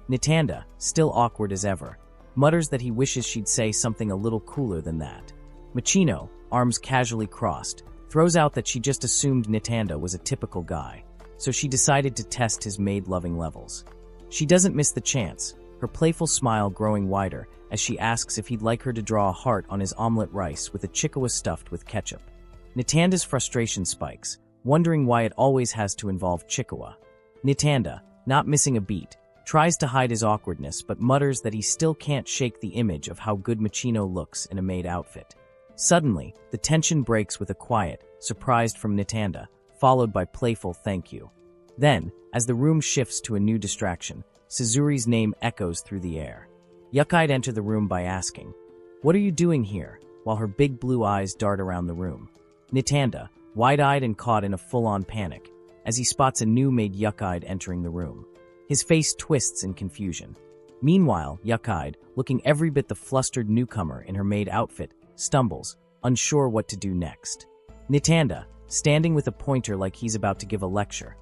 Nitanda, still awkward as ever, mutters that he wishes she'd say something a little cooler than that. Machino, arms casually crossed, throws out that she just assumed Nitanda was a typical guy, so she decided to test his maid-loving levels. She doesn't miss the chance, her playful smile growing wider as she asks if he'd like her to draw a heart on his omelet rice with a chikawa stuffed with ketchup. Nitanda's frustration spikes, wondering why it always has to involve chikawa. Nitanda, not missing a beat, tries to hide his awkwardness but mutters that he still can't shake the image of how good Machino looks in a maid outfit. Suddenly, the tension breaks with a quiet, surprised from Nitanda, followed by playful thank you. Then, as the room shifts to a new distraction, Suzuri's name echoes through the air. Yuck-eyed enter the room by asking, "What are you doing here?" while her big blue eyes dart around the room. Nitanda, wide-eyed and caught in a full-on panic, as he spots a new maid Yuck-eyed entering the room. His face twists in confusion. Meanwhile, Yuck-eyed, looking every bit the flustered newcomer in her maid outfit, stumbles, unsure what to do next. Nitanda, standing with a pointer like he's about to give a lecture,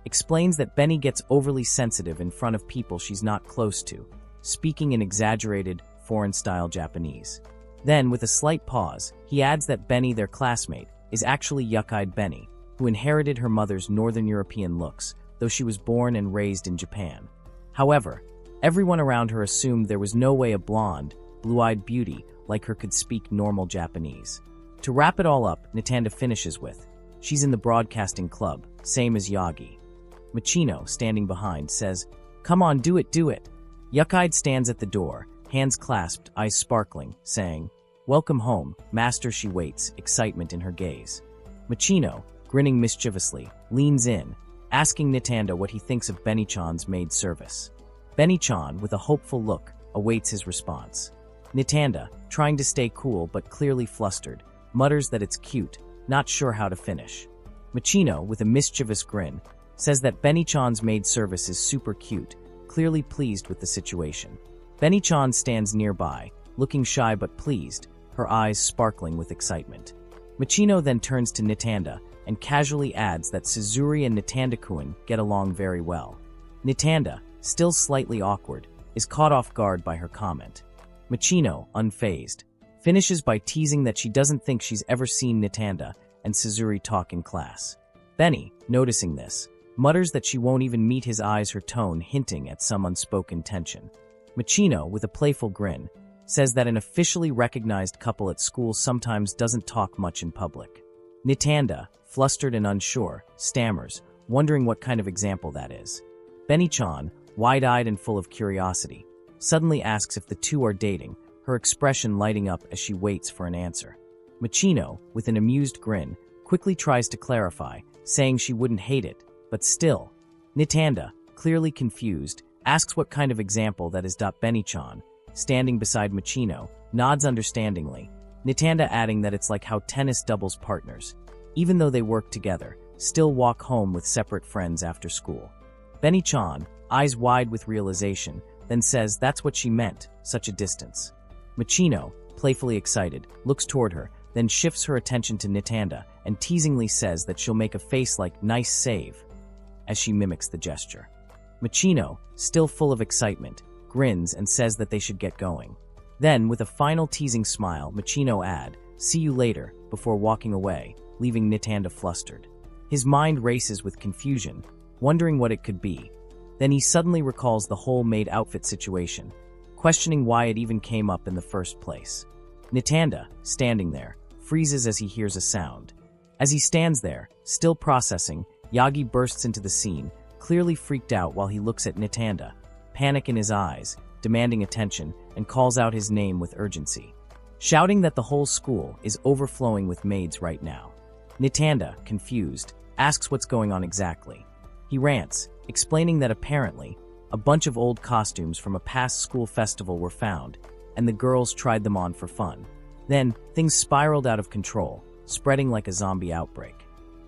explains that Benny gets overly sensitive in front of people she's not close to, speaking in exaggerated, foreign-style Japanese. Then, with a slight pause, he adds that Benny, their classmate, is actually yuck-eyed Benny, who inherited her mother's Northern European looks, though she was born and raised in Japan. However, everyone around her assumed there was no way a blonde, blue-eyed beauty like her could speak normal Japanese. To wrap it all up, Nintanda finishes with, "She's in the broadcasting club, same as Yagi." Machino, standing behind, says, "Come on, do it, do it." Yuck-eyed stands at the door, hands clasped, eyes sparkling, saying, "Welcome home, master." She waits, excitement in her gaze. Machino, grinning mischievously, leans in, asking Nintanda what he thinks of Benny-chan's maid service. Benny-chan, with a hopeful look, awaits his response. Nintanda, trying to stay cool but clearly flustered, mutters that it's cute, not sure how to finish. Machino, with a mischievous grin, says that Benny-chan's maid service is super cute, clearly pleased with the situation. Benny-chan stands nearby, looking shy but pleased, her eyes sparkling with excitement. Machino then turns to Nintanda and casually adds that Suzuri and Nintanda-kun get along very well. Nintanda, still slightly awkward, is caught off guard by her comment. Machino, unfazed, finishes by teasing that she doesn't think she's ever seen Nintanda and Suzuri talk in class. Benny, noticing this, mutters that she won't even meet his eyes, her tone hinting at some unspoken tension. Machino, with a playful grin, says that an officially recognized couple at school sometimes doesn't talk much in public. Nintanda, flustered and unsure, stammers, wondering what kind of example that is. Benny-chan, wide-eyed and full of curiosity, suddenly asks if the two are dating, her expression lighting up as she waits for an answer. Machino, with an amused grin, quickly tries to clarify, saying she wouldn't hate it, but still. Nintanda, clearly confused, asks what kind of example that is. Benny-chan, standing beside Machino, nods understandingly, Nintanda adding that it's like how tennis doubles partners, even though they work together, still walk home with separate friends after school. Benny-chan, eyes wide with realization, then says that's what she meant, such a distance. Machino, playfully excited, looks toward her, then shifts her attention to Nintanda and teasingly says that she'll make a face like "nice save" as she mimics the gesture. Machino, still full of excitement, grins and says that they should get going. Then, with a final teasing smile, Machino adds, "See you later," before walking away, leaving Nintanda flustered. His mind races with confusion, wondering what it could be. Then he suddenly recalls the whole maid outfit situation, questioning why it even came up in the first place. Nintanda, standing there, freezes as he hears a sound. As he stands there, still processing, Yagi bursts into the scene, clearly freaked out while he looks at Nintanda, panic in his eyes, demanding attention, and calls out his name with urgency, shouting that the whole school is overflowing with maids right now. Nintanda, confused, asks what's going on exactly. He rants, explaining that apparently, a bunch of old costumes from a past school festival were found, and the girls tried them on for fun. Then, things spiraled out of control, spreading like a zombie outbreak.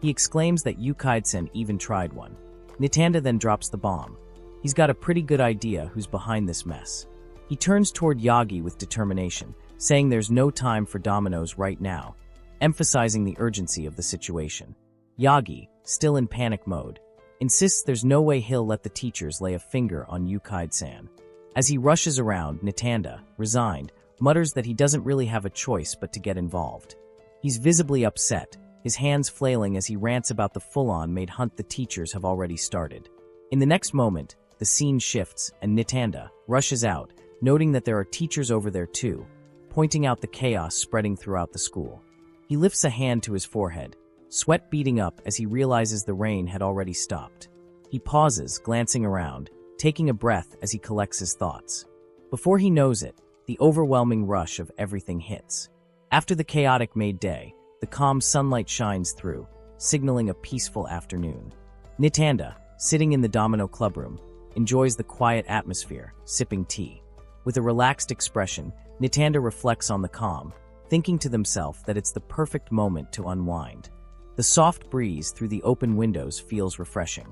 He exclaims that Yukaiden even tried one. Nintanda then drops the bomb. He's got a pretty good idea who's behind this mess. He turns toward Yagi with determination, saying there's no time for dominoes right now, emphasizing the urgency of the situation. Yagi, still in panic mode, insists there's no way he'll let the teachers lay a finger on Yukaiden. As he rushes around, Nintanda, resigned, mutters that he doesn't really have a choice but to get involved. He's visibly upset, his hands flailing as he rants about the full-on maid hunt the teachers have already started. In the next moment, the scene shifts and Nintanda rushes out, noting that there are teachers over there too, pointing out the chaos spreading throughout the school. He lifts a hand to his forehead, sweat beating up as he realizes the rain had already stopped. He pauses, glancing around, taking a breath as he collects his thoughts. Before he knows it, the overwhelming rush of everything hits. After the chaotic May day, the calm sunlight shines through, signaling a peaceful afternoon. Nintanda, sitting in the domino clubroom, enjoys the quiet atmosphere, sipping tea. With a relaxed expression, Nintanda reflects on the calm, thinking to himself that it's the perfect moment to unwind. The soft breeze through the open windows feels refreshing.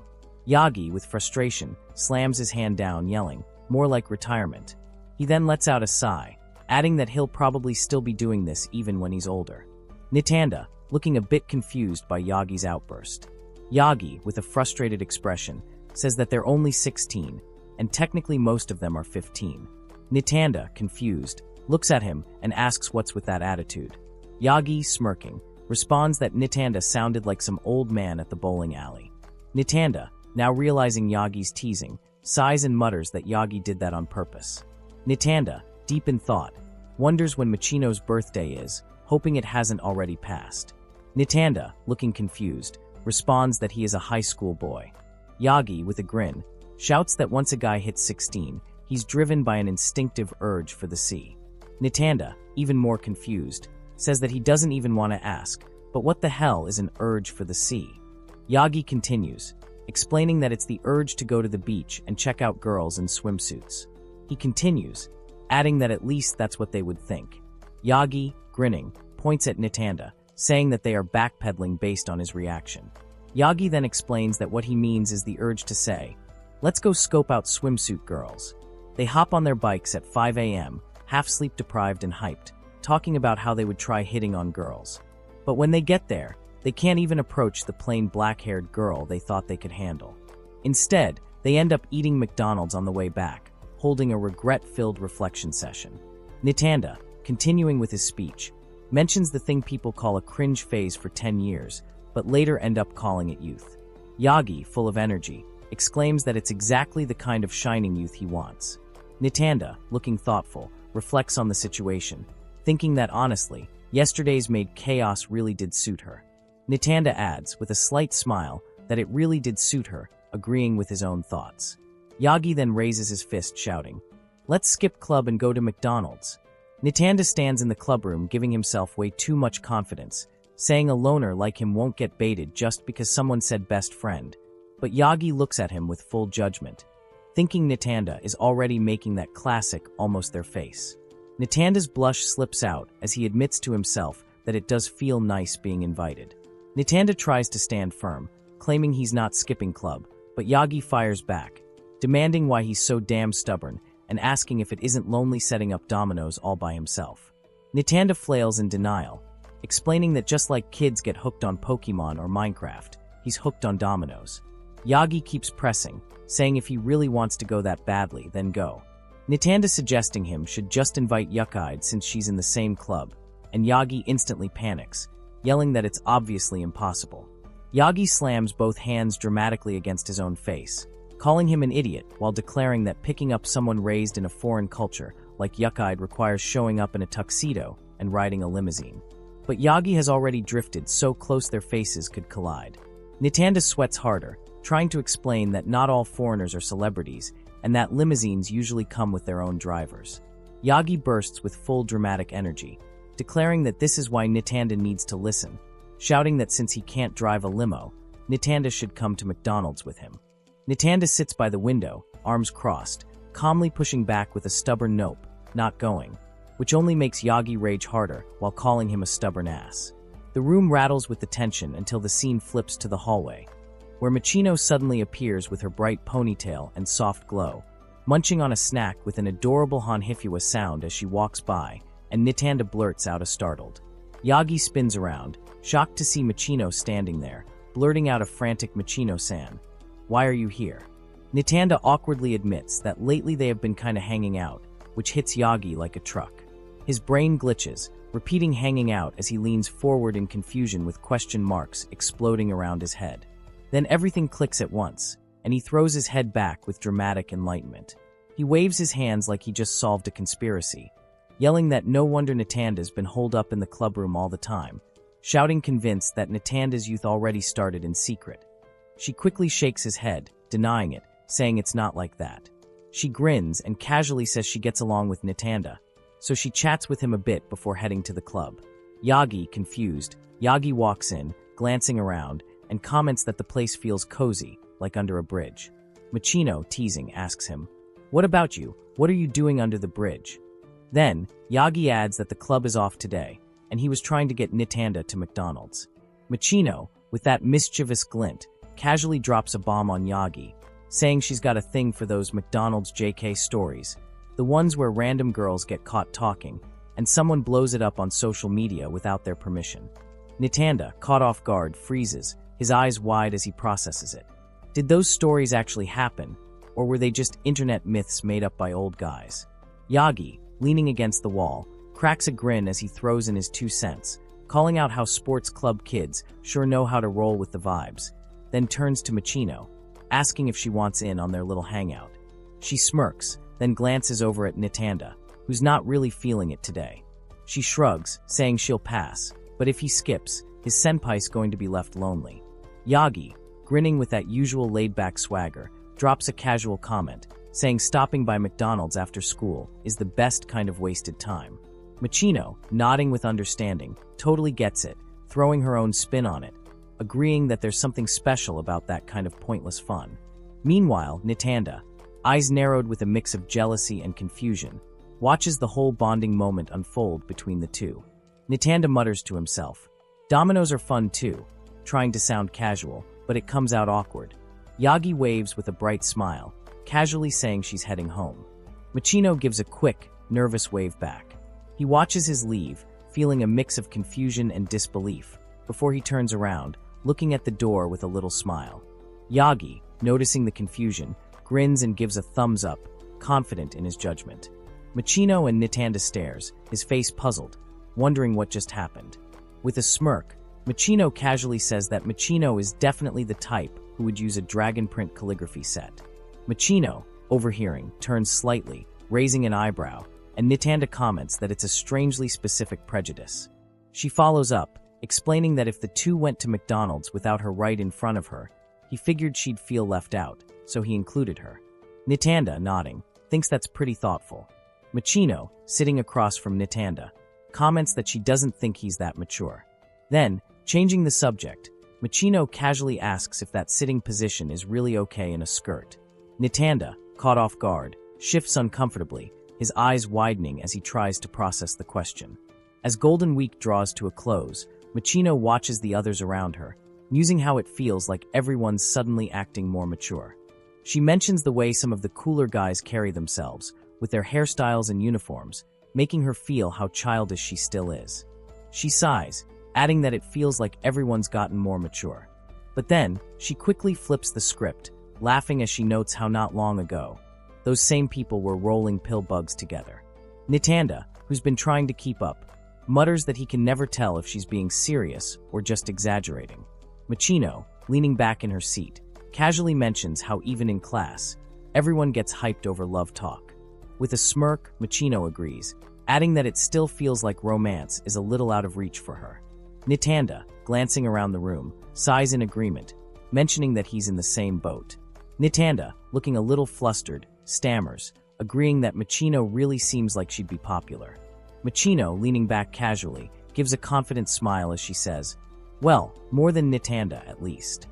Yagi, with frustration, slams his hand down, yelling, "More like retirement." He then lets out a sigh, adding that he'll probably still be doing this even when he's older. Nintanda, looking a bit confused by Yagi's outburst. Yagi, with a frustrated expression, says that they're only 16, and technically most of them are 15. Nitanda, confused, looks at him and asks what's with that attitude. Yagi, smirking, responds that Nitanda sounded like some old man at the bowling alley. Nitanda, now realizing Yagi's teasing, sighs and mutters that Yagi did that on purpose. Nitanda, deep in thought, wonders when Michino's birthday is, hoping it hasn't already passed. Nitanda, looking confused, responds that he is a high school boy. Yagi, with a grin, shouts that once a guy hits 16, he's driven by an instinctive urge for the sea. Nitanda, even more confused, says that he doesn't even want to ask, but what the hell is an urge for the sea? Yagi continues, explaining that it's the urge to go to the beach and check out girls in swimsuits. He continues, adding that at least that's what they would think. Yagi, grinning, points at Nitanda, saying that they are backpedaling based on his reaction. Yagi then explains that what he means is the urge to say, "Let's go scope out swimsuit girls." They hop on their bikes at 5 a.m., half sleep deprived and hyped, talking about how they would try hitting on girls. But when they get there, they can't even approach the plain black-haired girl they thought they could handle. Instead, they end up eating McDonald's on the way back, holding a regret-filled reflection session. Nitanda, continuing with his speech, mentions the thing people call a cringe phase for 10 years, but later end up calling it youth. Yagi, full of energy, exclaims that it's exactly the kind of shining youth he wants. Nitanda, looking thoughtful, reflects on the situation, thinking that honestly, yesterday's made chaos really did suit her. Nitanda adds, with a slight smile, that it really did suit her, agreeing with his own thoughts. Yagi then raises his fist, shouting, "Let's skip club and go to McDonald's." Nitanda stands in the clubroom giving himself way too much confidence, saying a loner like him won't get baited just because someone said best friend. But Yagi looks at him with full judgment, thinking Nitanda is already making that classic almost their face. Nitanda's blush slips out as he admits to himself that it does feel nice being invited. Nitanda tries to stand firm, claiming he's not skipping club, but Yagi fires back, demanding why he's so damn stubborn and asking if it isn't lonely setting up dominoes all by himself. Nitanda flails in denial, explaining that just like kids get hooked on Pokemon or Minecraft, he's hooked on dominoes. Yagi keeps pressing, saying if he really wants to go that badly, then go. Nitanda suggesting him should just invite Yuck-Eyed since she's in the same club, and Yagi instantly panics, yelling that it's obviously impossible. Yagi slams both hands dramatically against his own face, calling him an idiot while declaring that picking up someone raised in a foreign culture like Yuck-Eyed requires showing up in a tuxedo and riding a limousine. But Yagi has already drifted so close their faces could collide. Nitanda sweats harder, trying to explain that not all foreigners are celebrities and that limousines usually come with their own drivers. Yagi bursts with full dramatic energy, declaring that this is why Nitanda needs to listen, shouting that since he can't drive a limo, Nitanda should come to McDonald's with him. Nitanda sits by the window, arms crossed, calmly pushing back with a stubborn nope, not going, which only makes Yagi rage harder while calling him a stubborn ass. The room rattles with the tension until the scene flips to the hallway, where Michino suddenly appears with her bright ponytail and soft glow, munching on a snack with an adorable Hanhifua sound as she walks by, and Nitanda blurts out a startled. Yagi spins around, shocked to see Michino standing there, blurting out a frantic Michino-san. "Why are you here?" Nitanda awkwardly admits that lately they have been kinda hanging out, which hits Yagi like a truck. His brain glitches, repeating hanging out as he leans forward in confusion with question marks exploding around his head. Then everything clicks at once, and he throws his head back with dramatic enlightenment. He waves his hands like he just solved a conspiracy, yelling that no wonder Nitanda's been holed up in the clubroom all the time, shouting convinced that Nitanda's youth already started in secret. She quickly shakes his head, denying it, saying it's not like that. She grins and casually says she gets along with Nitanda, so she chats with him a bit before heading to the club. Yagi, confused, Yagi walks in, glancing around, and comments that the place feels cozy, like under a bridge. Michino, teasing, asks him, "What about you? What are you doing under the bridge?" Then, Yagi adds that the club is off today, and he was trying to get Nitanda to McDonald's. Michino, with that mischievous glint, casually drops a bomb on Yagi, saying she's got a thing for those McDonald's JK stories, the ones where random girls get caught talking, and someone blows it up on social media without their permission. Nitanda, caught off guard, freezes, his eyes wide as he processes it. Did those stories actually happen, or were they just internet myths made up by old guys? Yagi, leaning against the wall, cracks a grin as he throws in his 2 cents, calling out how sports club kids sure know how to roll with the vibes, then turns to Machino, asking if she wants in on their little hangout. She smirks, then glances over at Nitanda, who's not really feeling it today. She shrugs, saying she'll pass, but if he skips, his senpai's going to be left lonely. Yagi, grinning with that usual laid-back swagger, drops a casual comment, saying stopping by McDonald's after school is the best kind of wasted time. Machino, nodding with understanding, totally gets it, throwing her own spin on it, agreeing that there's something special about that kind of pointless fun. Meanwhile, Nitanda, eyes narrowed with a mix of jealousy and confusion, watches the whole bonding moment unfold between the two. Nitanda mutters to himself, "Dominoes are fun too," trying to sound casual, but it comes out awkward. Yagi waves with a bright smile, casually saying she's heading home. Machino gives a quick, nervous wave back. He watches his leave, feeling a mix of confusion and disbelief, before he turns around, looking at the door with a little smile. Yagi, noticing the confusion, grins and gives a thumbs up, confident in his judgment. Machino and Nitanda stares, his face puzzled, wondering what just happened. With a smirk, Machino casually says that Machino is definitely the type who would use a dragon print calligraphy set. Machino, overhearing, turns slightly, raising an eyebrow, and Nitanda comments that it's a strangely specific prejudice. She follows up, explaining that if the two went to McDonald's without her right in front of her, he figured she'd feel left out, so he included her. Nitanda, nodding, thinks that's pretty thoughtful. Machino, sitting across from Nitanda, comments that she doesn't think he's that mature. Then, changing the subject, Machino casually asks if that sitting position is really okay in a skirt. Nitanda, caught off guard, shifts uncomfortably, his eyes widening as he tries to process the question. As Golden Week draws to a close, Machino watches the others around her, musing how it feels like everyone's suddenly acting more mature. She mentions the way some of the cooler guys carry themselves, with their hairstyles and uniforms, making her feel how childish she still is. She sighs, adding that it feels like everyone's gotten more mature. But then, she quickly flips the script, laughing as she notes how not long ago, those same people were rolling pill bugs together. Nitanda, who's been trying to keep up, mutters that he can never tell if she's being serious or just exaggerating. Machino, leaning back in her seat, casually mentions how even in class, everyone gets hyped over love talk. With a smirk, Machino agrees, adding that it still feels like romance is a little out of reach for her. Nitanda, glancing around the room, sighs in agreement, mentioning that he's in the same boat. Nitanda, looking a little flustered, stammers, agreeing that Machino really seems like she'd be popular. Machino, leaning back casually, gives a confident smile as she says, "Well, more than Nitanda, at least."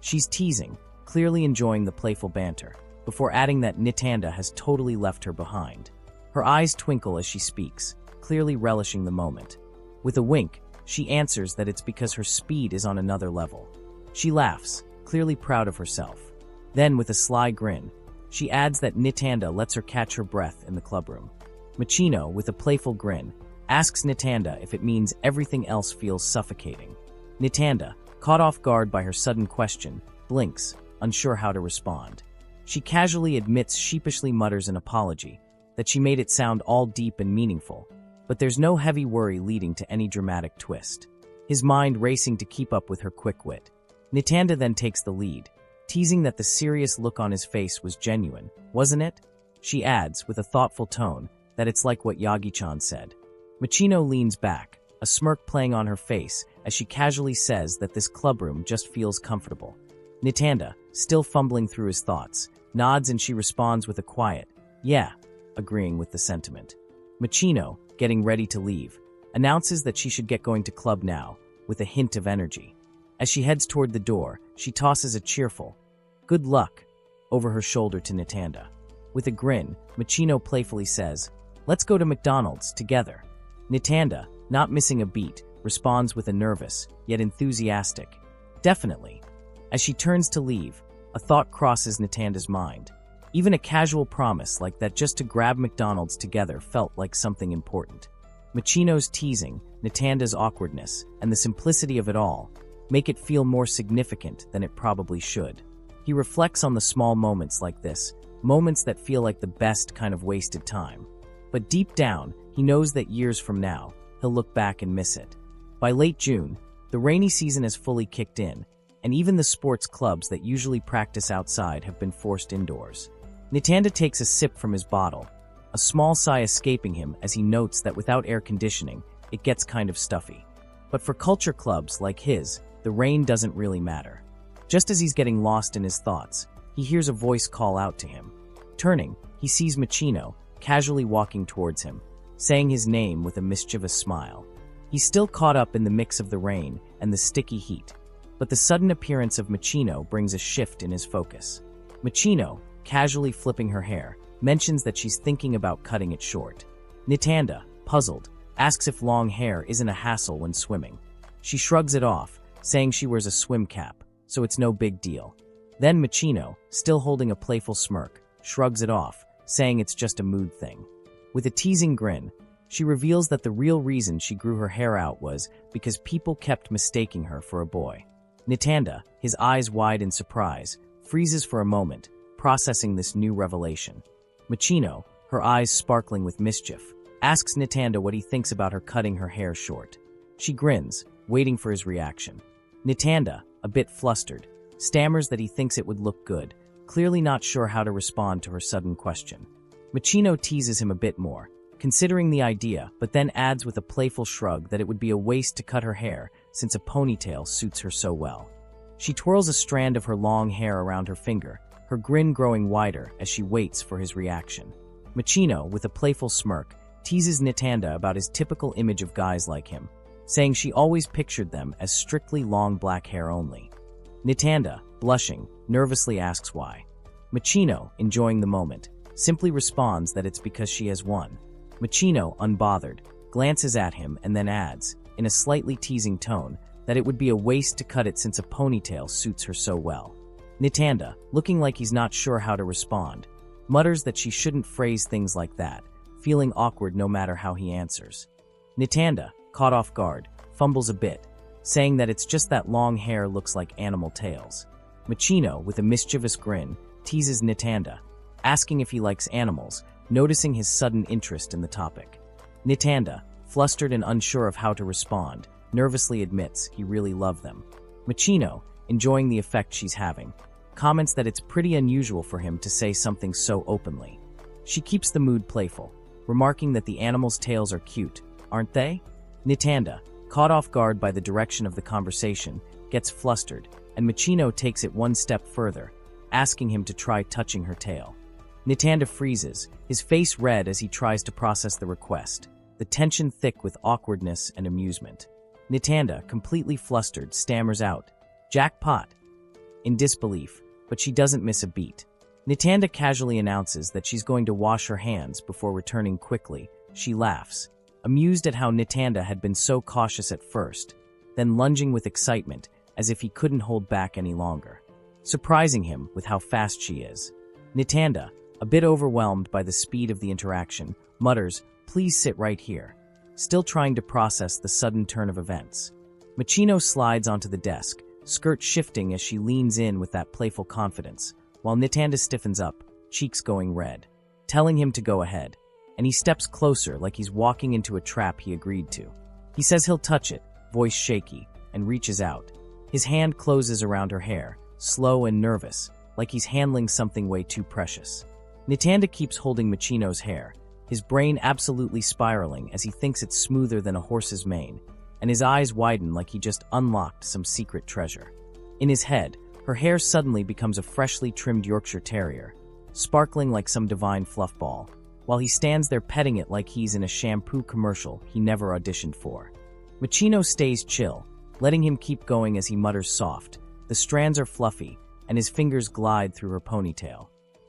She's teasing, clearly enjoying the playful banter, before adding that Nitanda has totally left her behind. Her eyes twinkle as she speaks, clearly relishing the moment. With a wink, she answers that it's because her speed is on another level. She laughs, clearly proud of herself. Then, with a sly grin, she adds that Nitanda lets her catch her breath in the clubroom. Machino, with a playful grin, asks Nitanda if it means everything else feels suffocating. Nitanda, caught off guard by her sudden question, blinks, unsure how to respond. She casually admits, sheepishly mutters an apology, that she made it sound all deep and meaningful, but there's no heavy worry leading to any dramatic twist. His mind racing to keep up with her quick wit. Nitanda then takes the lead, teasing that the serious look on his face was genuine, wasn't it? She adds, with a thoughtful tone, that it's like what Yagi-chan said. Machino leans back, a smirk playing on her face as she casually says that this clubroom just feels comfortable. Nitanda, still fumbling through his thoughts, nods and she responds with a quiet, "Yeah," agreeing with the sentiment. Machino, getting ready to leave, announces that she should get going to club now, with a hint of energy. As she heads toward the door, she tosses a cheerful, "Good luck," over her shoulder to Nitanda. With a grin, Machino playfully says, "Let's go to McDonald's, together." Nitanda, not missing a beat, responds with a nervous, yet enthusiastic, "Definitely." As she turns to leave, a thought crosses Nitanda's mind. Even a casual promise like that just to grab McDonald's together felt like something important. Machino's teasing, Nitanda's awkwardness, and the simplicity of it all, make it feel more significant than it probably should. He reflects on the small moments like this, moments that feel like the best kind of wasted time. But deep down, he knows that years from now, he'll look back and miss it. By late June, the rainy season has fully kicked in, and even the sports clubs that usually practice outside have been forced indoors. Nitanda takes a sip from his bottle, a small sigh escaping him as he notes that without air conditioning, it gets kind of stuffy. But for culture clubs like his, the rain doesn't really matter. Just as he's getting lost in his thoughts, he hears a voice call out to him. Turning, he sees Machino, casually walking towards him, saying his name with a mischievous smile. He's still caught up in the mix of the rain and the sticky heat, but the sudden appearance of Machino brings a shift in his focus. Machino, casually flipping her hair, mentions that she's thinking about cutting it short. Nitanda, puzzled, asks if long hair isn't a hassle when swimming. She shrugs it off, saying she wears a swim cap, so it's no big deal. Then Machino, still holding a playful smirk, shrugs it off, saying it's just a mood thing. With a teasing grin, she reveals that the real reason she grew her hair out was because people kept mistaking her for a boy. Nitanda, his eyes wide in surprise, freezes for a moment, processing this new revelation. Machino, her eyes sparkling with mischief, asks Nitanda what he thinks about her cutting her hair short. She grins, waiting for his reaction. Nitanda, a bit flustered, stammers that he thinks it would look good, clearly not sure how to respond to her sudden question. Machino teases him a bit more, considering the idea, but then adds with a playful shrug that it would be a waste to cut her hair since a ponytail suits her so well. She twirls a strand of her long hair around her finger, her grin growing wider as she waits for his reaction. Machino, with a playful smirk, teases Nitanda about his typical image of guys like him, saying she always pictured them as strictly long black hair only. Nitanda, blushing, nervously asks why. Machino, enjoying the moment, simply responds that it's because she has won. Machino, unbothered, glances at him and then adds, in a slightly teasing tone, that it would be a waste to cut it since a ponytail suits her so well. Nitanda, looking like he's not sure how to respond, mutters that she shouldn't phrase things like that, feeling awkward no matter how he answers. Nitanda, caught off guard, fumbles a bit, saying that it's just that long hair looks like animal tails. Machino, with a mischievous grin, teases Nitanda, asking if he likes animals, noticing his sudden interest in the topic. Nitanda, flustered and unsure of how to respond, nervously admits he really loved them. Machino, enjoying the effect she's having, comments that it's pretty unusual for him to say something so openly. She keeps the mood playful, remarking that the animals' tails are cute, aren't they? Nitanda, caught off guard by the direction of the conversation, gets flustered, and Machino takes it one step further, asking him to try touching her tail. Nitanda freezes, his face red as he tries to process the request, the tension thick with awkwardness and amusement. Nitanda, completely flustered, stammers out, "Jackpot!" in disbelief, but she doesn't miss a beat. Nitanda casually announces that she's going to wash her hands before returning quickly. She laughs, amused at how Nitanda had been so cautious at first, then lunging with excitement as if he couldn't hold back any longer, surprising him with how fast she is. Nitanda, a bit overwhelmed by the speed of the interaction, mutters, "Please sit right here," still trying to process the sudden turn of events. Machino slides onto the desk, skirt shifting as she leans in with that playful confidence, while Nitanda stiffens up, cheeks going red, telling him to go ahead, and he steps closer like he's walking into a trap he agreed to. He says he'll touch it, voice shaky, and reaches out. His hand closes around her hair, slow and nervous, like he's handling something way too precious. Nitanda keeps holding Machino's hair, his brain absolutely spiraling as he thinks it's smoother than a horse's mane, and his eyes widen like he just unlocked some secret treasure. In his head, her hair suddenly becomes a freshly trimmed Yorkshire Terrier, sparkling like some divine fluff ball, while he stands there petting it like he's in a shampoo commercial he never auditioned for. Machino stays chill, letting him keep going as he mutters soft. The strands are fluffy, and his fingers glide through her ponytail.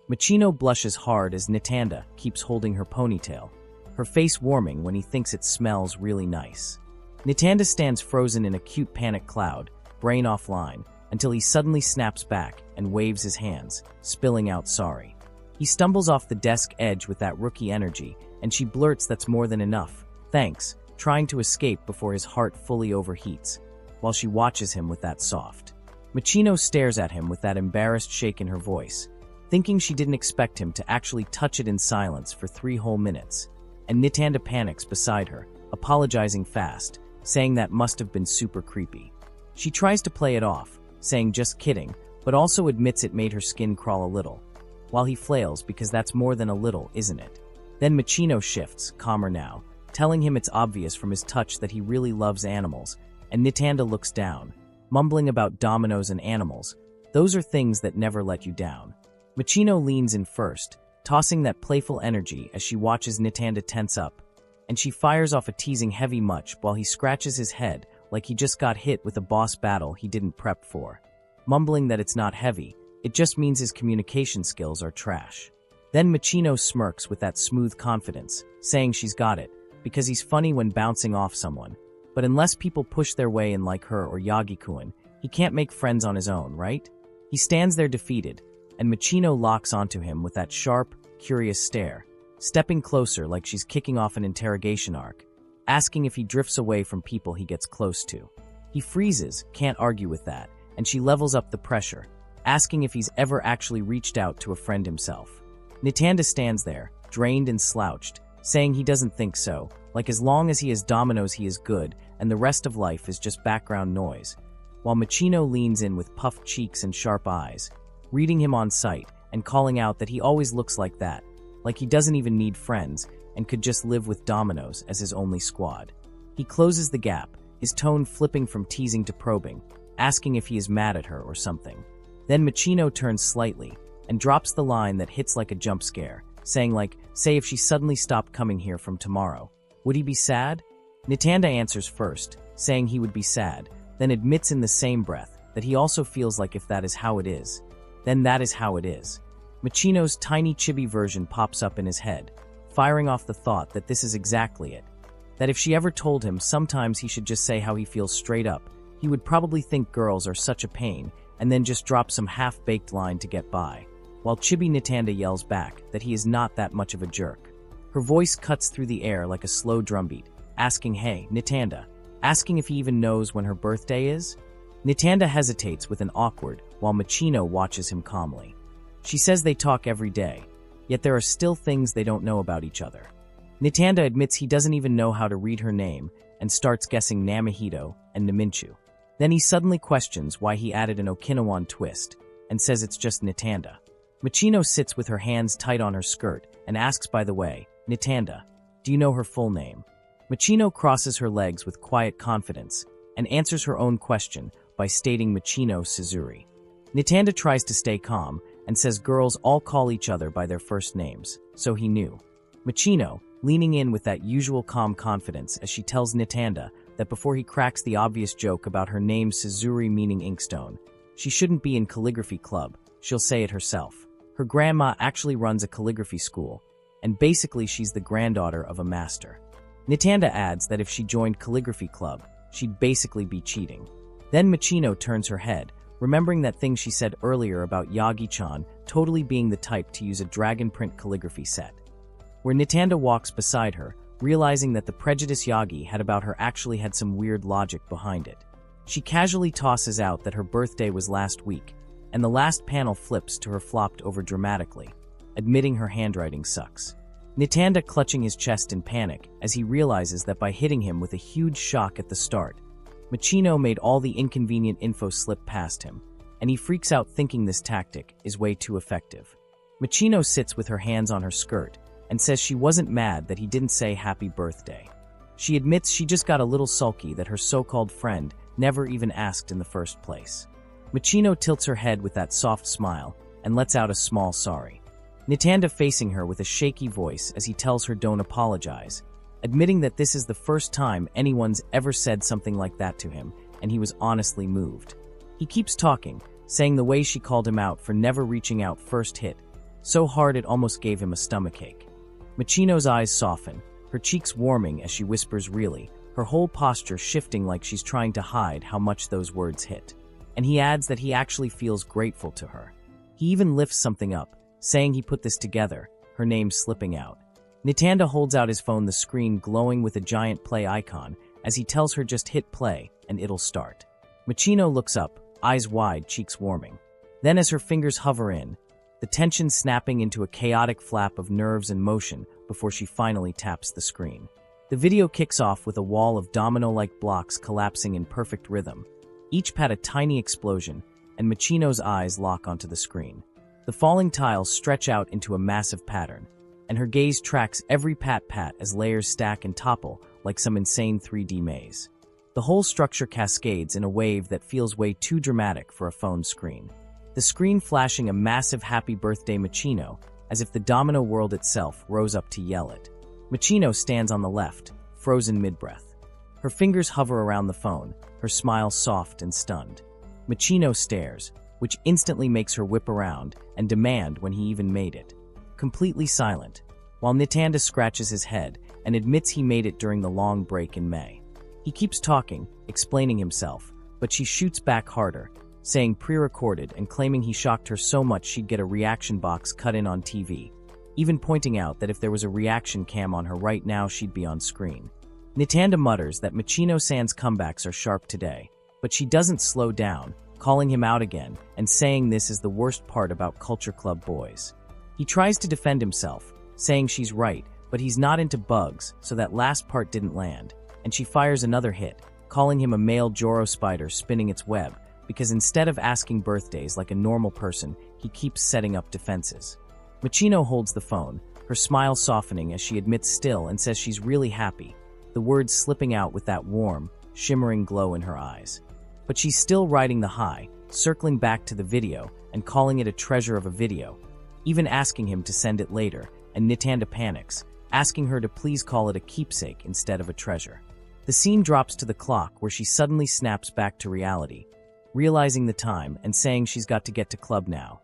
Machino blushes hard as Nitanda keeps holding her ponytail, her face warming when he thinks it smells really nice. Nitanda stands frozen in a cute panic cloud, brain offline, until he suddenly snaps back and waves his hands, spilling out sorry. He stumbles off the desk edge with that rookie energy, and she blurts that's more than enough, thanks, trying to escape before his heart fully overheats. while she watches him with that soft. Machino stares at him with that embarrassed shake in her voice, thinking she didn't expect him to actually touch it in silence for 3 whole minutes. And Nitanda panics beside her, apologizing fast, saying that must have been super creepy. She tries to play it off, saying just kidding, but also admits it made her skin crawl a little, while he flails because that's more than a little, isn't it? Then Machino shifts, calmer now, telling him it's obvious from his touch that he really loves animals, and Nitanda looks down, mumbling about dominoes and animals. Those are things that never let you down. Machino leans in first, tossing that playful energy as she watches Nitanda tense up, and she fires off a teasing heavy much while he scratches his head like he just got hit with a boss battle he didn't prep for. Mumbling that it's not heavy, it just means his communication skills are trash. Then Machino smirks with that smooth confidence, saying she's got it, because he's funny when bouncing off someone. But unless people push their way in like her or Yagi-kun, he can't make friends on his own, right? He stands there defeated, and Machino locks onto him with that sharp, curious stare, stepping closer like she's kicking off an interrogation arc, asking if he drifts away from people he gets close to. He freezes, can't argue with that, and she levels up the pressure, asking if he's ever actually reached out to a friend himself. Nitanda stands there, drained and slouched, saying he doesn't think so, like as long as he has dominoes he is good, and the rest of life is just background noise, while Machino leans in with puffed cheeks and sharp eyes, reading him on sight and calling out that he always looks like that, like he doesn't even need friends and could just live with dominoes as his only squad. He closes the gap, his tone flipping from teasing to probing, asking if he is mad at her or something. Then Machino turns slightly and drops the line that hits like a jump scare, saying say if she suddenly stopped coming here from tomorrow, would he be sad? Nitanda answers first, saying he would be sad, then admits in the same breath that he also feels like if that is how it is, then that is how it is. Machino's tiny chibi version pops up in his head, firing off the thought that this is exactly it. That if she ever told him sometimes he should just say how he feels straight up, he would probably think girls are such a pain and then just drop some half-baked line to get by, while Chibi Nitanda yells back that he is not that much of a jerk. Her voice cuts through the air like a slow drumbeat, asking, "Hey, Nitanda," asking if he even knows when her birthday is? Nitanda hesitates with an awkward, while Machino watches him calmly. She says they talk every day, yet there are still things they don't know about each other. Nitanda admits he doesn't even know how to read her name and starts guessing Namahito and Naminchu. Then he suddenly questions why he added an Okinawan twist and says it's just Nitanda. Machino sits with her hands tight on her skirt and asks, by the way, "Nitanda, do you know her full name?" Machino crosses her legs with quiet confidence and answers her own question by stating Machino Suzuri. Nitanda tries to stay calm and says girls all call each other by their first names, so he knew. Machino, leaning in with that usual calm confidence as she tells Nitanda that before he cracks the obvious joke about her name Suzuri meaning inkstone, she shouldn't be in calligraphy club, she'll say it herself. Her grandma actually runs a calligraphy school, and basically she's the granddaughter of a master. Nitanda adds that if she joined calligraphy club, she'd basically be cheating. Then Machino turns her head, remembering that thing she said earlier about Yagi-chan totally being the type to use a dragon print calligraphy set. Where Nitanda walks beside her, realizing that the prejudice Yagi had about her actually had some weird logic behind it. She casually tosses out that her birthday was last week, and the last panel flips to her flopped over dramatically, admitting her handwriting sucks. Nitanda clutching his chest in panic as he realizes that by hitting him with a huge shock at the start, Machino made all the inconvenient info slip past him, and he freaks out thinking this tactic is way too effective. Machino sits with her hands on her skirt and says she wasn't mad that he didn't say happy birthday. She admits she just got a little sulky that her so-called friend never even asked in the first place. Machino tilts her head with that soft smile and lets out a small sorry. Nitanda facing her with a shaky voice as he tells her don't apologize, admitting that this is the first time anyone's ever said something like that to him, and he was honestly moved. He keeps talking, saying the way she called him out for never reaching out first hit so hard it almost gave him a stomachache. Machino's eyes soften, her cheeks warming as she whispers really, her whole posture shifting like she's trying to hide how much those words hit. And he adds that he actually feels grateful to her. He even lifts something up, saying he put this together, her name slipping out. Nitanda holds out his phone, the screen glowing with a giant play icon, as he tells her just hit play and it'll start. Machino looks up, eyes wide, cheeks warming. Then as her fingers hover in, the tension snapping into a chaotic flap of nerves and motion before she finally taps the screen. The video kicks off with a wall of domino-like blocks collapsing in perfect rhythm. Each pat a tiny explosion, and Machino's eyes lock onto the screen. The falling tiles stretch out into a massive pattern, and her gaze tracks every pat-pat as layers stack and topple like some insane 3D maze. The whole structure cascades in a wave that feels way too dramatic for a phone screen. The screen flashing a massive happy birthday Machino, as if the domino world itself rose up to yell it. Machino stands on the left, frozen mid-breath. Her fingers hover around the phone, her smile soft and stunned. Machino stares, which instantly makes her whip around and demand when he even made it. Completely silent, while Nitanda scratches his head and admits he made it during the long break in May. He keeps talking, explaining himself, but she shoots back harder, saying pre-recorded and claiming he shocked her so much she'd get a reaction box cut in on TV, even pointing out that if there was a reaction cam on her right now she'd be on screen. Nitanda mutters that Machino-san's comebacks are sharp today, but she doesn't slow down, calling him out again and saying this is the worst part about Culture Club boys. He tries to defend himself, saying she's right, but he's not into bugs, so that last part didn't land, and she fires another hit, calling him a male Joro spider spinning its web, because instead of asking birthdays like a normal person, he keeps setting up defenses. Machino holds the phone, her smile softening as she admits still and says she's really happy, the words slipping out with that warm, shimmering glow in her eyes. But she's still riding the high, circling back to the video and calling it a treasure of a video, even asking him to send it later, and Nitanda panics, asking her to please call it a keepsake instead of a treasure. The scene drops to the clock where she suddenly snaps back to reality, realizing the time and saying she's got to get to club now.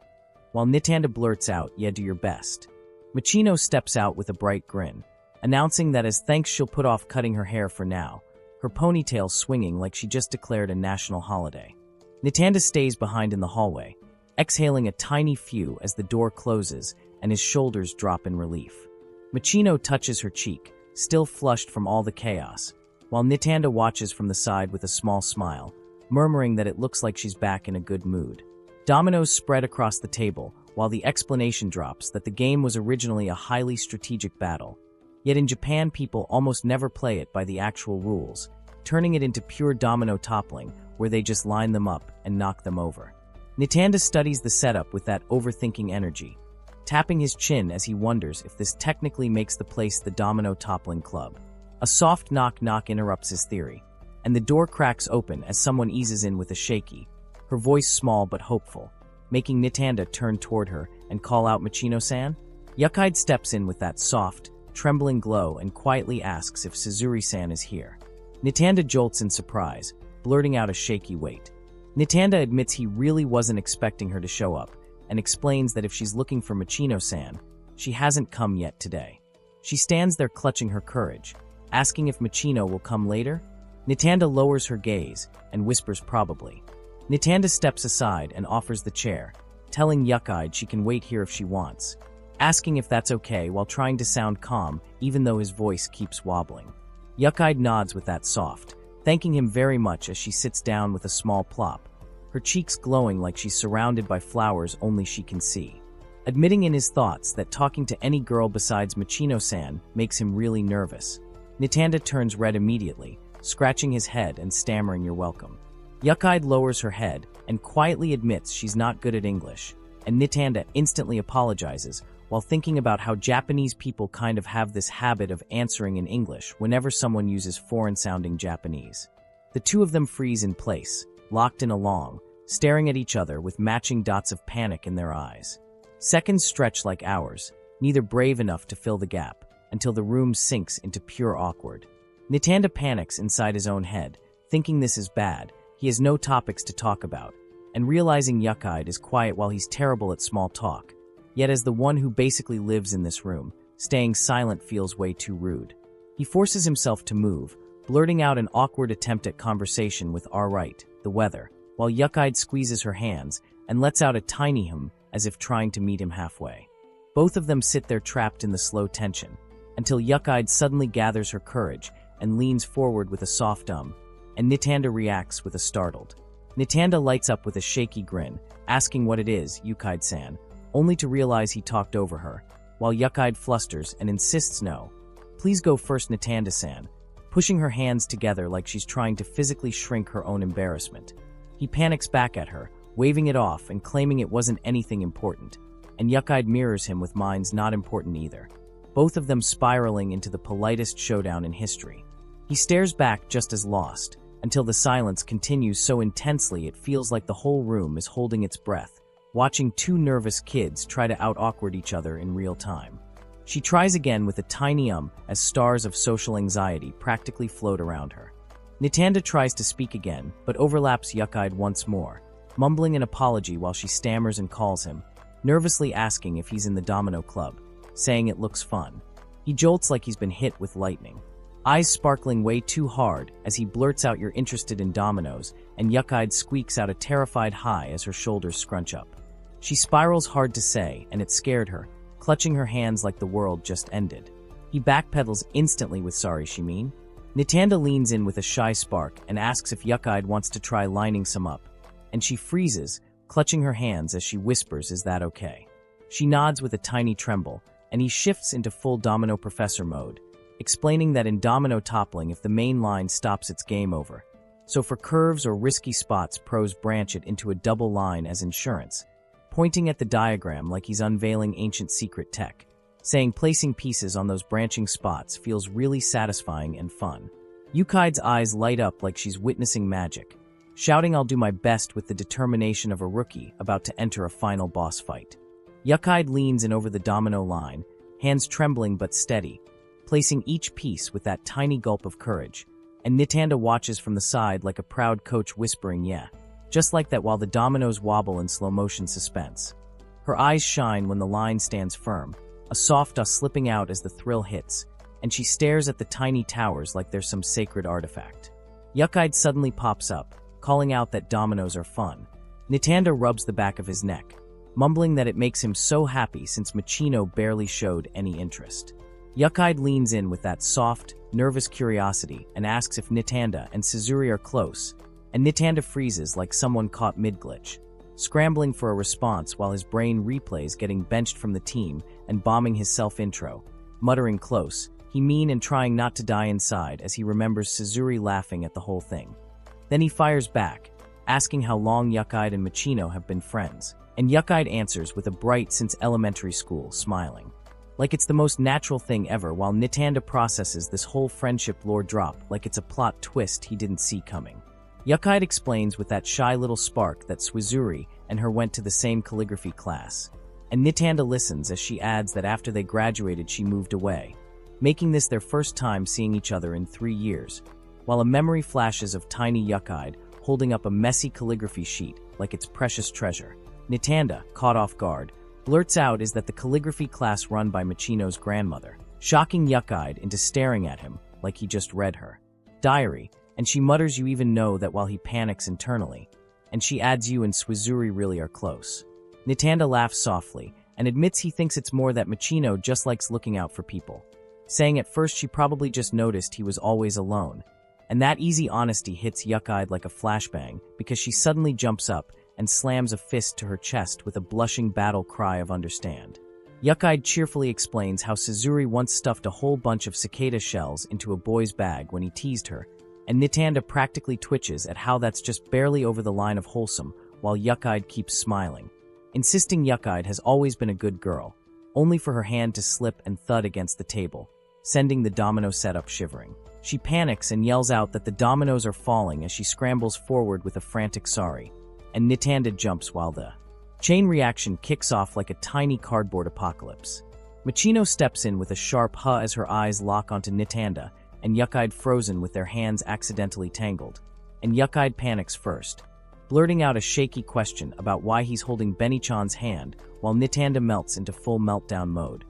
While Nitanda blurts out, "Yeah, do your best." Machino steps out with a bright grin, announcing that as thanks she'll put off cutting her hair for now, her ponytail swinging like she just declared a national holiday. Nitanda stays behind in the hallway, exhaling a tiny few as the door closes and his shoulders drop in relief. Machino touches her cheek, still flushed from all the chaos, while Nitanda watches from the side with a small smile, murmuring that it looks like she's back in a good mood. Dominoes spread across the table, while the explanation drops that the game was originally a highly strategic battle. Yet in Japan people almost never play it by the actual rules, turning it into pure domino toppling, where they just line them up and knock them over. Nitanda studies the setup with that overthinking energy, tapping his chin as he wonders if this technically makes the place the domino toppling club. A soft knock-knock interrupts his theory, and the door cracks open as someone eases in with a shaky, her voice small but hopeful, making Nitanda turn toward her and call out Machino-san. Yukaide steps in with that soft, trembling glow and quietly asks if Suzuri-san is here. Nitanda jolts in surprise, blurting out a shaky wait. Nitanda admits he really wasn't expecting her to show up, and explains that if she's looking for Machino-san, she hasn't come yet today. She stands there clutching her courage, asking if Machino will come later. Nitanda lowers her gaze and whispers probably. Nitanda steps aside and offers the chair, telling Yukaide she can wait here if she wants, asking if that's okay while trying to sound calm even though his voice keeps wobbling. Yukaide nods with that soft, thanking him very much as she sits down with a small plop, her cheeks glowing like she's surrounded by flowers only she can see. Admitting in his thoughts that talking to any girl besides Machino-san makes him really nervous. Nitanda turns red immediately, scratching his head and stammering "You're welcome." Yukaide lowers her head and quietly admits she's not good at English, and Nitanda instantly apologizes while thinking about how Japanese people kind of have this habit of answering in English whenever someone uses foreign-sounding Japanese. The two of them freeze in place, locked in a long, staring at each other with matching dots of panic in their eyes. Seconds stretch like hours, neither brave enough to fill the gap, until the room sinks into pure awkward. Nitanda panics inside his own head, thinking this is bad. He has no topics to talk about, and realizing Yukaide is quiet while he's terrible at small talk. Yet as the one who basically lives in this room, staying silent feels way too rude. He forces himself to move, blurting out an awkward attempt at conversation with "Alright, the weather," while Yukaide squeezes her hands and lets out a tiny hum as if trying to meet him halfway. Both of them sit there trapped in the slow tension, until Yukaide suddenly gathers her courage and leans forward with a soft and Nitanda reacts with a startled, Nitanda lights up with a shaky grin, asking what it is, Yukaide-san, only to realize he talked over her, while Yukaide flusters and insists no. Please go first, Nitanda-san, pushing her hands together like she's trying to physically shrink her own embarrassment. He panics back at her, waving it off and claiming it wasn't anything important, and Yukaide mirrors him with mine's not important either, both of them spiraling into the politest showdown in history. He stares back just as lost, until the silence continues so intensely it feels like the whole room is holding its breath, watching two nervous kids try to out-awkward each other in real time. She tries again with a tiny as stars of social anxiety practically float around her. Nitanda tries to speak again, but overlaps Yukaide once more, mumbling an apology while she stammers and calls him, nervously asking if he's in the domino club, saying it looks fun. He jolts like he's been hit with lightning, eyes sparkling way too hard as he blurts out you're interested in dominoes, and Yukaide squeaks out a terrified hi as her shoulders scrunch up. She spirals hard to say, and it scared her, clutching her hands like the world just ended. He backpedals instantly with sorry she mean. Nitanda leans in with a shy spark and asks if Yukaide wants to try lining some up, and she freezes, clutching her hands as she whispers, is that okay? She nods with a tiny tremble, and he shifts into full domino professor mode, explaining that in domino toppling if the main line stops it's game over. So for curves or risky spots pros branch it into a double line as insurance, pointing at the diagram like he's unveiling ancient secret tech, saying placing pieces on those branching spots feels really satisfying and fun. Yukaide's eyes light up like she's witnessing magic, shouting I'll do my best with the determination of a rookie about to enter a final boss fight. Yukaide leans in over the domino line, hands trembling but steady, placing each piece with that tiny gulp of courage, and Nitanda watches from the side like a proud coach whispering yeah, just like that while the dominoes wobble in slow-motion suspense. Her eyes shine when the line stands firm, a soft dust slipping out as the thrill hits, and she stares at the tiny towers like they're some sacred artifact. Yukaide suddenly pops up, calling out that dominoes are fun. Nitanda rubs the back of his neck, mumbling that it makes him so happy since Machino barely showed any interest. Yukaide leans in with that soft, nervous curiosity and asks if Nitanda and Suzuri are close, and Nitanda freezes like someone caught mid-glitch, scrambling for a response while his brain replays getting benched from the team and bombing his self-intro, muttering close, he mean and trying not to die inside as he remembers Suzuri laughing at the whole thing. Then he fires back, asking how long Yukaide and Machino have been friends, and Yukaide answers with a bright since elementary school, smiling. Like it's the most natural thing ever while Nitanda processes this whole friendship lore drop like it's a plot twist he didn't see coming. Yukaide explains with that shy little spark that Suzuri and her went to the same calligraphy class, and Nitanda listens as she adds that after they graduated she moved away, making this their first time seeing each other in 3 years, while a memory flashes of tiny Yukaide holding up a messy calligraphy sheet like it's precious treasure. Nitanda, caught off guard, blurts out is that the calligraphy class run by Machino's grandmother, shocking Yukaide into staring at him like he just read her diary, and she mutters you even know that while he panics internally, and she adds you and Suzuri really are close. Nitanda laughs softly and admits he thinks it's more that Machino just likes looking out for people, saying at first she probably just noticed he was always alone, and that easy honesty hits Yukaide like a flashbang because she suddenly jumps up and slams a fist to her chest with a blushing battle cry of understand. Yukaide cheerfully explains how Suzuri once stuffed a whole bunch of cicada shells into a boy's bag when he teased her, and Nitanda practically twitches at how that's just barely over the line of wholesome while Yukaide keeps smiling, insisting Yukaide has always been a good girl, only for her hand to slip and thud against the table, sending the domino setup shivering. She panics and yells out that the dominoes are falling as she scrambles forward with a frantic sorry, and Nitanda jumps while the chain reaction kicks off like a tiny cardboard apocalypse. Machino steps in with a sharp huh as her eyes lock onto Nitanda, and Yukaide frozen with their hands accidentally tangled, and Yukaide panics first, blurting out a shaky question about why he's holding Benny-chan's hand while Nitanda melts into full meltdown mode,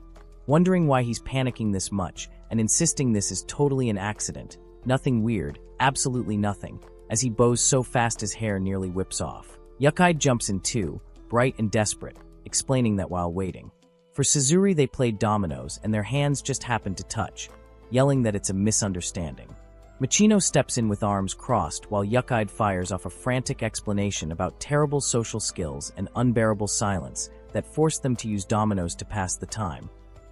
wondering why he's panicking this much and insisting this is totally an accident, nothing weird, absolutely nothing, as he bows so fast his hair nearly whips off. Yukaide jumps in too, bright and desperate, explaining that while waiting for Suzuri they played dominoes and their hands just happened to touch, yelling that it's a misunderstanding. Machino steps in with arms crossed while Yuck-Eyed fires off a frantic explanation about terrible social skills and unbearable silence that forced them to use dominoes to pass the time,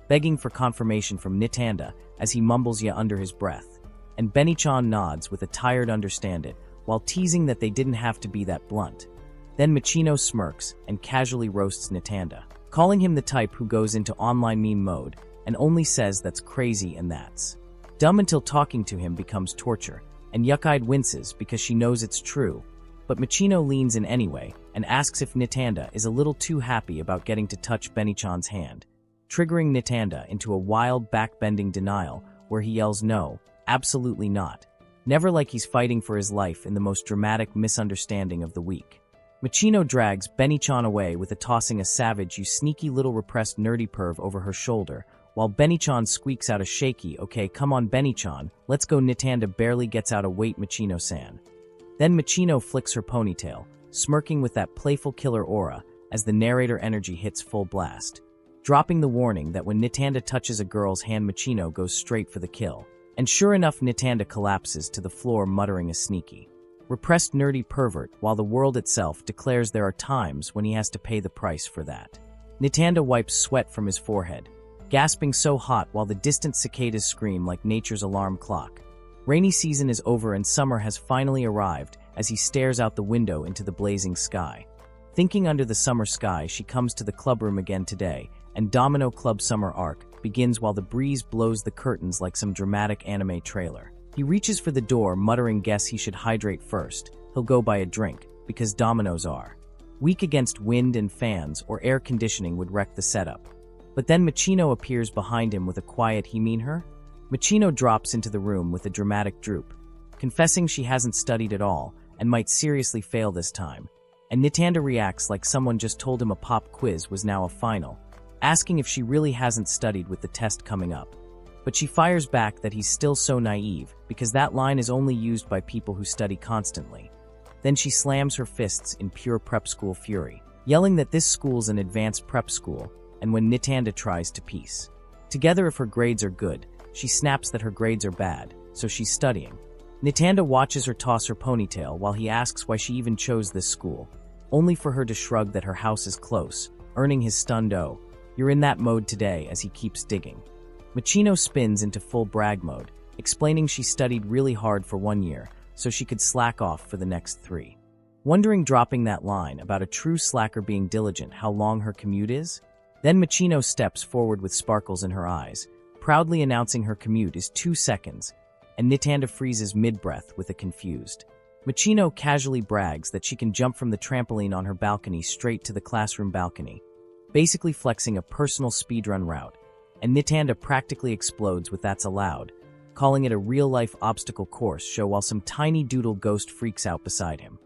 begging for confirmation from Nitanda as he mumbles ya under his breath, and Benny-chan nods with a tired understand it while teasing that they didn't have to be that blunt. Then Machino smirks and casually roasts Nitanda, calling him the type who goes into online meme mode and only says that's crazy and that's dumb until talking to him becomes torture, and Yuck-Eyed winces because she knows it's true, but Machino leans in anyway and asks if Nitanda is a little too happy about getting to touch Benny-chan's hand, triggering Nitanda into a wild backbending denial where he yells no, absolutely not, never, like he's fighting for his life in the most dramatic misunderstanding of the week. Machino drags Benny-chan away with a tossing a savage "you sneaky little repressed nerdy perv" over her shoulder, while Benny-chan squeaks out a shaky "okay, come on Benny-chan, let's go." Nitanda barely gets out a "wait Machino-san." Then Machino flicks her ponytail, smirking with that playful killer aura as the narrator energy hits full blast, dropping the warning that when Nitanda touches a girl's hand Machino goes straight for the kill. And sure enough, Nitanda collapses to the floor muttering a sneaky, repressed nerdy pervert, while the world itself declares there are times when he has to pay the price for that. Nitanda wipes sweat from his forehead, gasping so hot while the distant cicadas scream like nature's alarm clock. Rainy season is over and summer has finally arrived as he stares out the window into the blazing sky. Thinking under the summer sky, she comes to the clubroom again today, and Domino Club Summer Arc begins while the breeze blows the curtains like some dramatic anime trailer. He reaches for the door, muttering guess he should hydrate first. He'll go buy a drink, because dominoes are weak against wind, and fans or air conditioning would wreck the setup. But then Machino appears behind him with a quiet "he mean her?" Machino drops into the room with a dramatic droop, confessing she hasn't studied at all and might seriously fail this time. And Nitanda reacts like someone just told him a pop quiz was now a final, asking if she really hasn't studied with the test coming up. But she fires back that he's still so naive because that line is only used by people who study constantly. Then she slams her fists in pure prep school fury, yelling that this school's an advanced prep school, and when Nitanda tries to piece together if her grades are good, she snaps that her grades are bad, so she's studying. Nitanda watches her toss her ponytail while he asks why she even chose this school, only for her to shrug that her house is close, earning his stunned "oh, you're in that mode today" as he keeps digging. Machino spins into full brag mode, explaining she studied really hard for 1 year so she could slack off for the next 3. Wondering, dropping that line about a true slacker being diligent, how long her commute is? Then Machino steps forward with sparkles in her eyes, proudly announcing her commute is 2 seconds, and Nitanda freezes mid-breath with a confused. Machino casually brags that she can jump from the trampoline on her balcony straight to the classroom balcony, basically flexing a personal speedrun route, and Nitanda practically explodes with "that's allowed," calling it a real-life obstacle course show while some tiny doodle ghost freaks out beside him.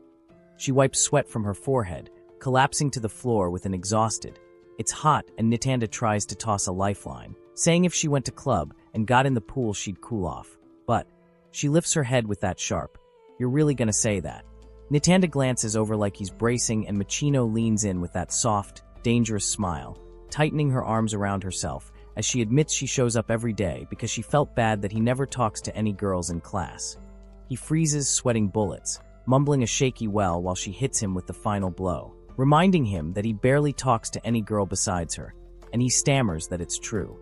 She wipes sweat from her forehead, collapsing to the floor with an exhausted, "it's hot," and Nitanda tries to toss a lifeline, saying if she went to club and got in the pool she'd cool off. But she lifts her head with that sharp, "You're really gonna say that?" Nitanda glances over like he's bracing, and Machino leans in with that soft, dangerous smile, tightening her arms around herself as she admits she shows up every day because she felt bad that he never talks to any girls in class. He freezes, sweating bullets, mumbling a shaky well while she hits him with the final blow, reminding him that he barely talks to any girl besides her, and he stammers that it's true.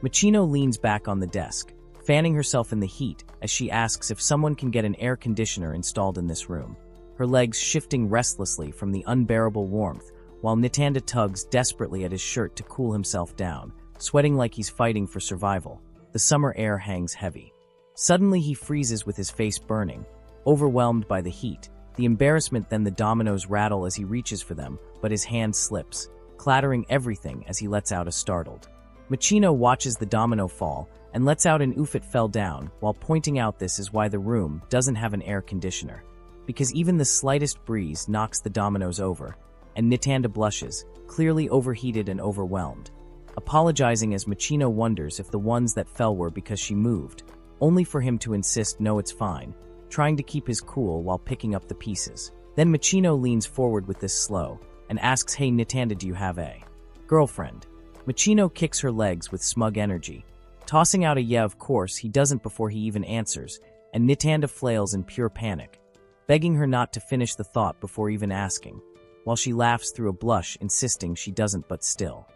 Machino leans back on the desk, fanning herself in the heat as she asks if someone can get an air conditioner installed in this room, her legs shifting restlessly from the unbearable warmth while Nitanda tugs desperately at his shirt to cool himself down, sweating like he's fighting for survival. The summer air hangs heavy. Suddenly he freezes with his face burning, overwhelmed by the heat, the embarrassment, then the dominoes rattle as he reaches for them, but his hand slips, clattering everything as he lets out a startled. Machino watches the domino fall and lets out an "oof, it fell down," while pointing out this is why the room doesn't have an air conditioner, because even the slightest breeze knocks the dominoes over, and Nitanda blushes, clearly overheated and overwhelmed, apologizing as Machino wonders if the ones that fell were because she moved, only for him to insist no, it's fine, trying to keep his cool while picking up the pieces. Then Machino leans forward with this slow and asks, "Hey Nitanda, do you have a girlfriend?" Machino kicks her legs with smug energy, tossing out a "yeah, of course." He doesn't before he even answers, and Nitanda flails in pure panic, begging her not to finish the thought before even asking, while she laughs through a blush, insisting she doesn't but still.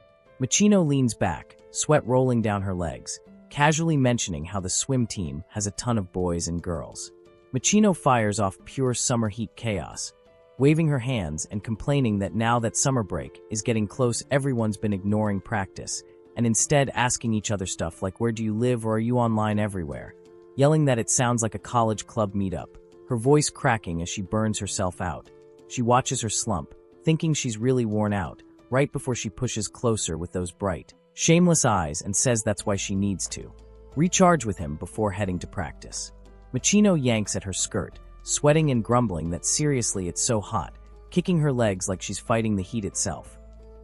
Machino leans back, sweat rolling down her legs, casually mentioning how the swim team has a ton of boys and girls. Machino fires off pure summer heat chaos, waving her hands and complaining that now that summer break is getting close, everyone's been ignoring practice and instead asking each other stuff like, "Where do you live?" or "Are you online everywhere?" Yelling that it sounds like a college club meetup, her voice cracking as she burns herself out. She watches her slump, thinking she's really worn out, right before she pushes closer with those bright, shameless eyes and says that's why she needs to recharge with him before heading to practice. Machino yanks at her skirt, sweating and grumbling that seriously it's so hot, kicking her legs like she's fighting the heat itself.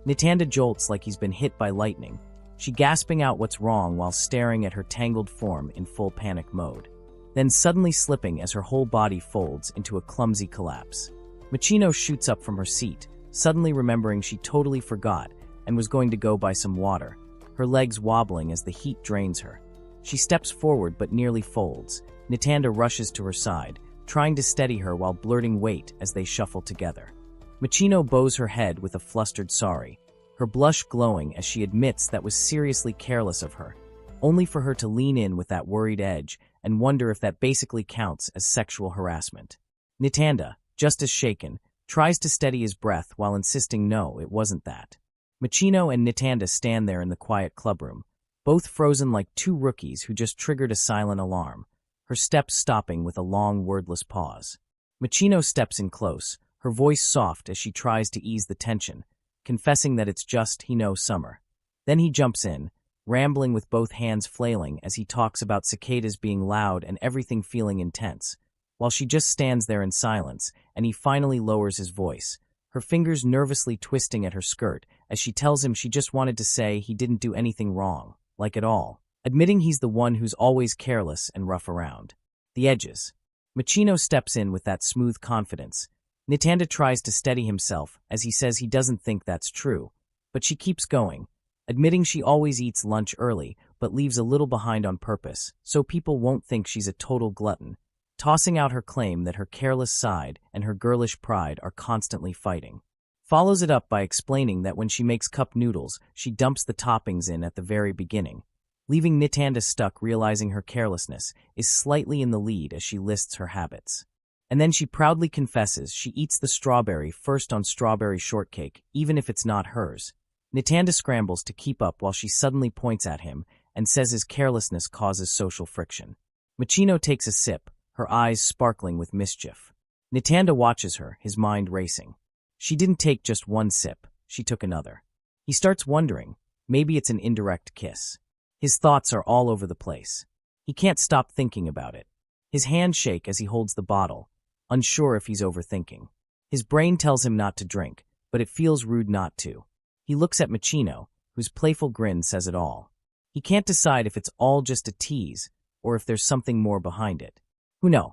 Nitanda jolts like he's been hit by lightning, she gasping out what's wrong while staring at her tangled form in full panic mode, then suddenly slipping as her whole body folds into a clumsy collapse. Machino shoots up from her seat, suddenly remembering she totally forgot and was going to go buy some water, her legs wobbling as the heat drains her. She steps forward but nearly folds. Nitanda rushes to her side, trying to steady her while blurting "wait" as they shuffle together. Machino bows her head with a flustered sorry, her blush glowing as she admits that was seriously careless of her, only for her to lean in with that worried edge and wonder if that basically counts as sexual harassment. Nitanda, just as shaken, tries to steady his breath while insisting no, it wasn't that. Machino and Nitanda stand there in the quiet clubroom, both frozen like two rookies who just triggered a silent alarm, her steps stopping with a long, wordless pause. Machino steps in close, her voice soft as she tries to ease the tension, confessing that it's just, summer. Then he jumps in, rambling with both hands flailing as he talks about cicadas being loud and everything feeling intense, while she just stands there in silence, and he finally lowers his voice, her fingers nervously twisting at her skirt as she tells him she just wanted to say he didn't do anything wrong, like at all, admitting he's the one who's always careless and rough around the edges. Machino steps in with that smooth confidence. Nitanda tries to steady himself as he says he doesn't think that's true, but she keeps going, admitting she always eats lunch early but leaves a little behind on purpose so people won't think she's a total glutton, tossing out her claim that her careless side and her girlish pride are constantly fighting. Follows it up by explaining that when she makes cup noodles, she dumps the toppings in at the very beginning, leaving Nitanda stuck realizing her carelessness is slightly in the lead as she lists her habits. And then she proudly confesses she eats the strawberry first on strawberry shortcake, even if it's not hers. Nitanda scrambles to keep up while she suddenly points at him and says his carelessness causes social friction. Machino takes a sip, her eyes sparkling with mischief. Nitanda watches her, his mind racing. She didn't take just one sip, she took another. He starts wondering, maybe it's an indirect kiss. His thoughts are all over the place. He can't stop thinking about it. His hands shake as he holds the bottle, unsure if he's overthinking. His brain tells him not to drink, but it feels rude not to. He looks at Machino, whose playful grin says it all. He can't decide if it's all just a tease or if there's something more behind it. Who knows?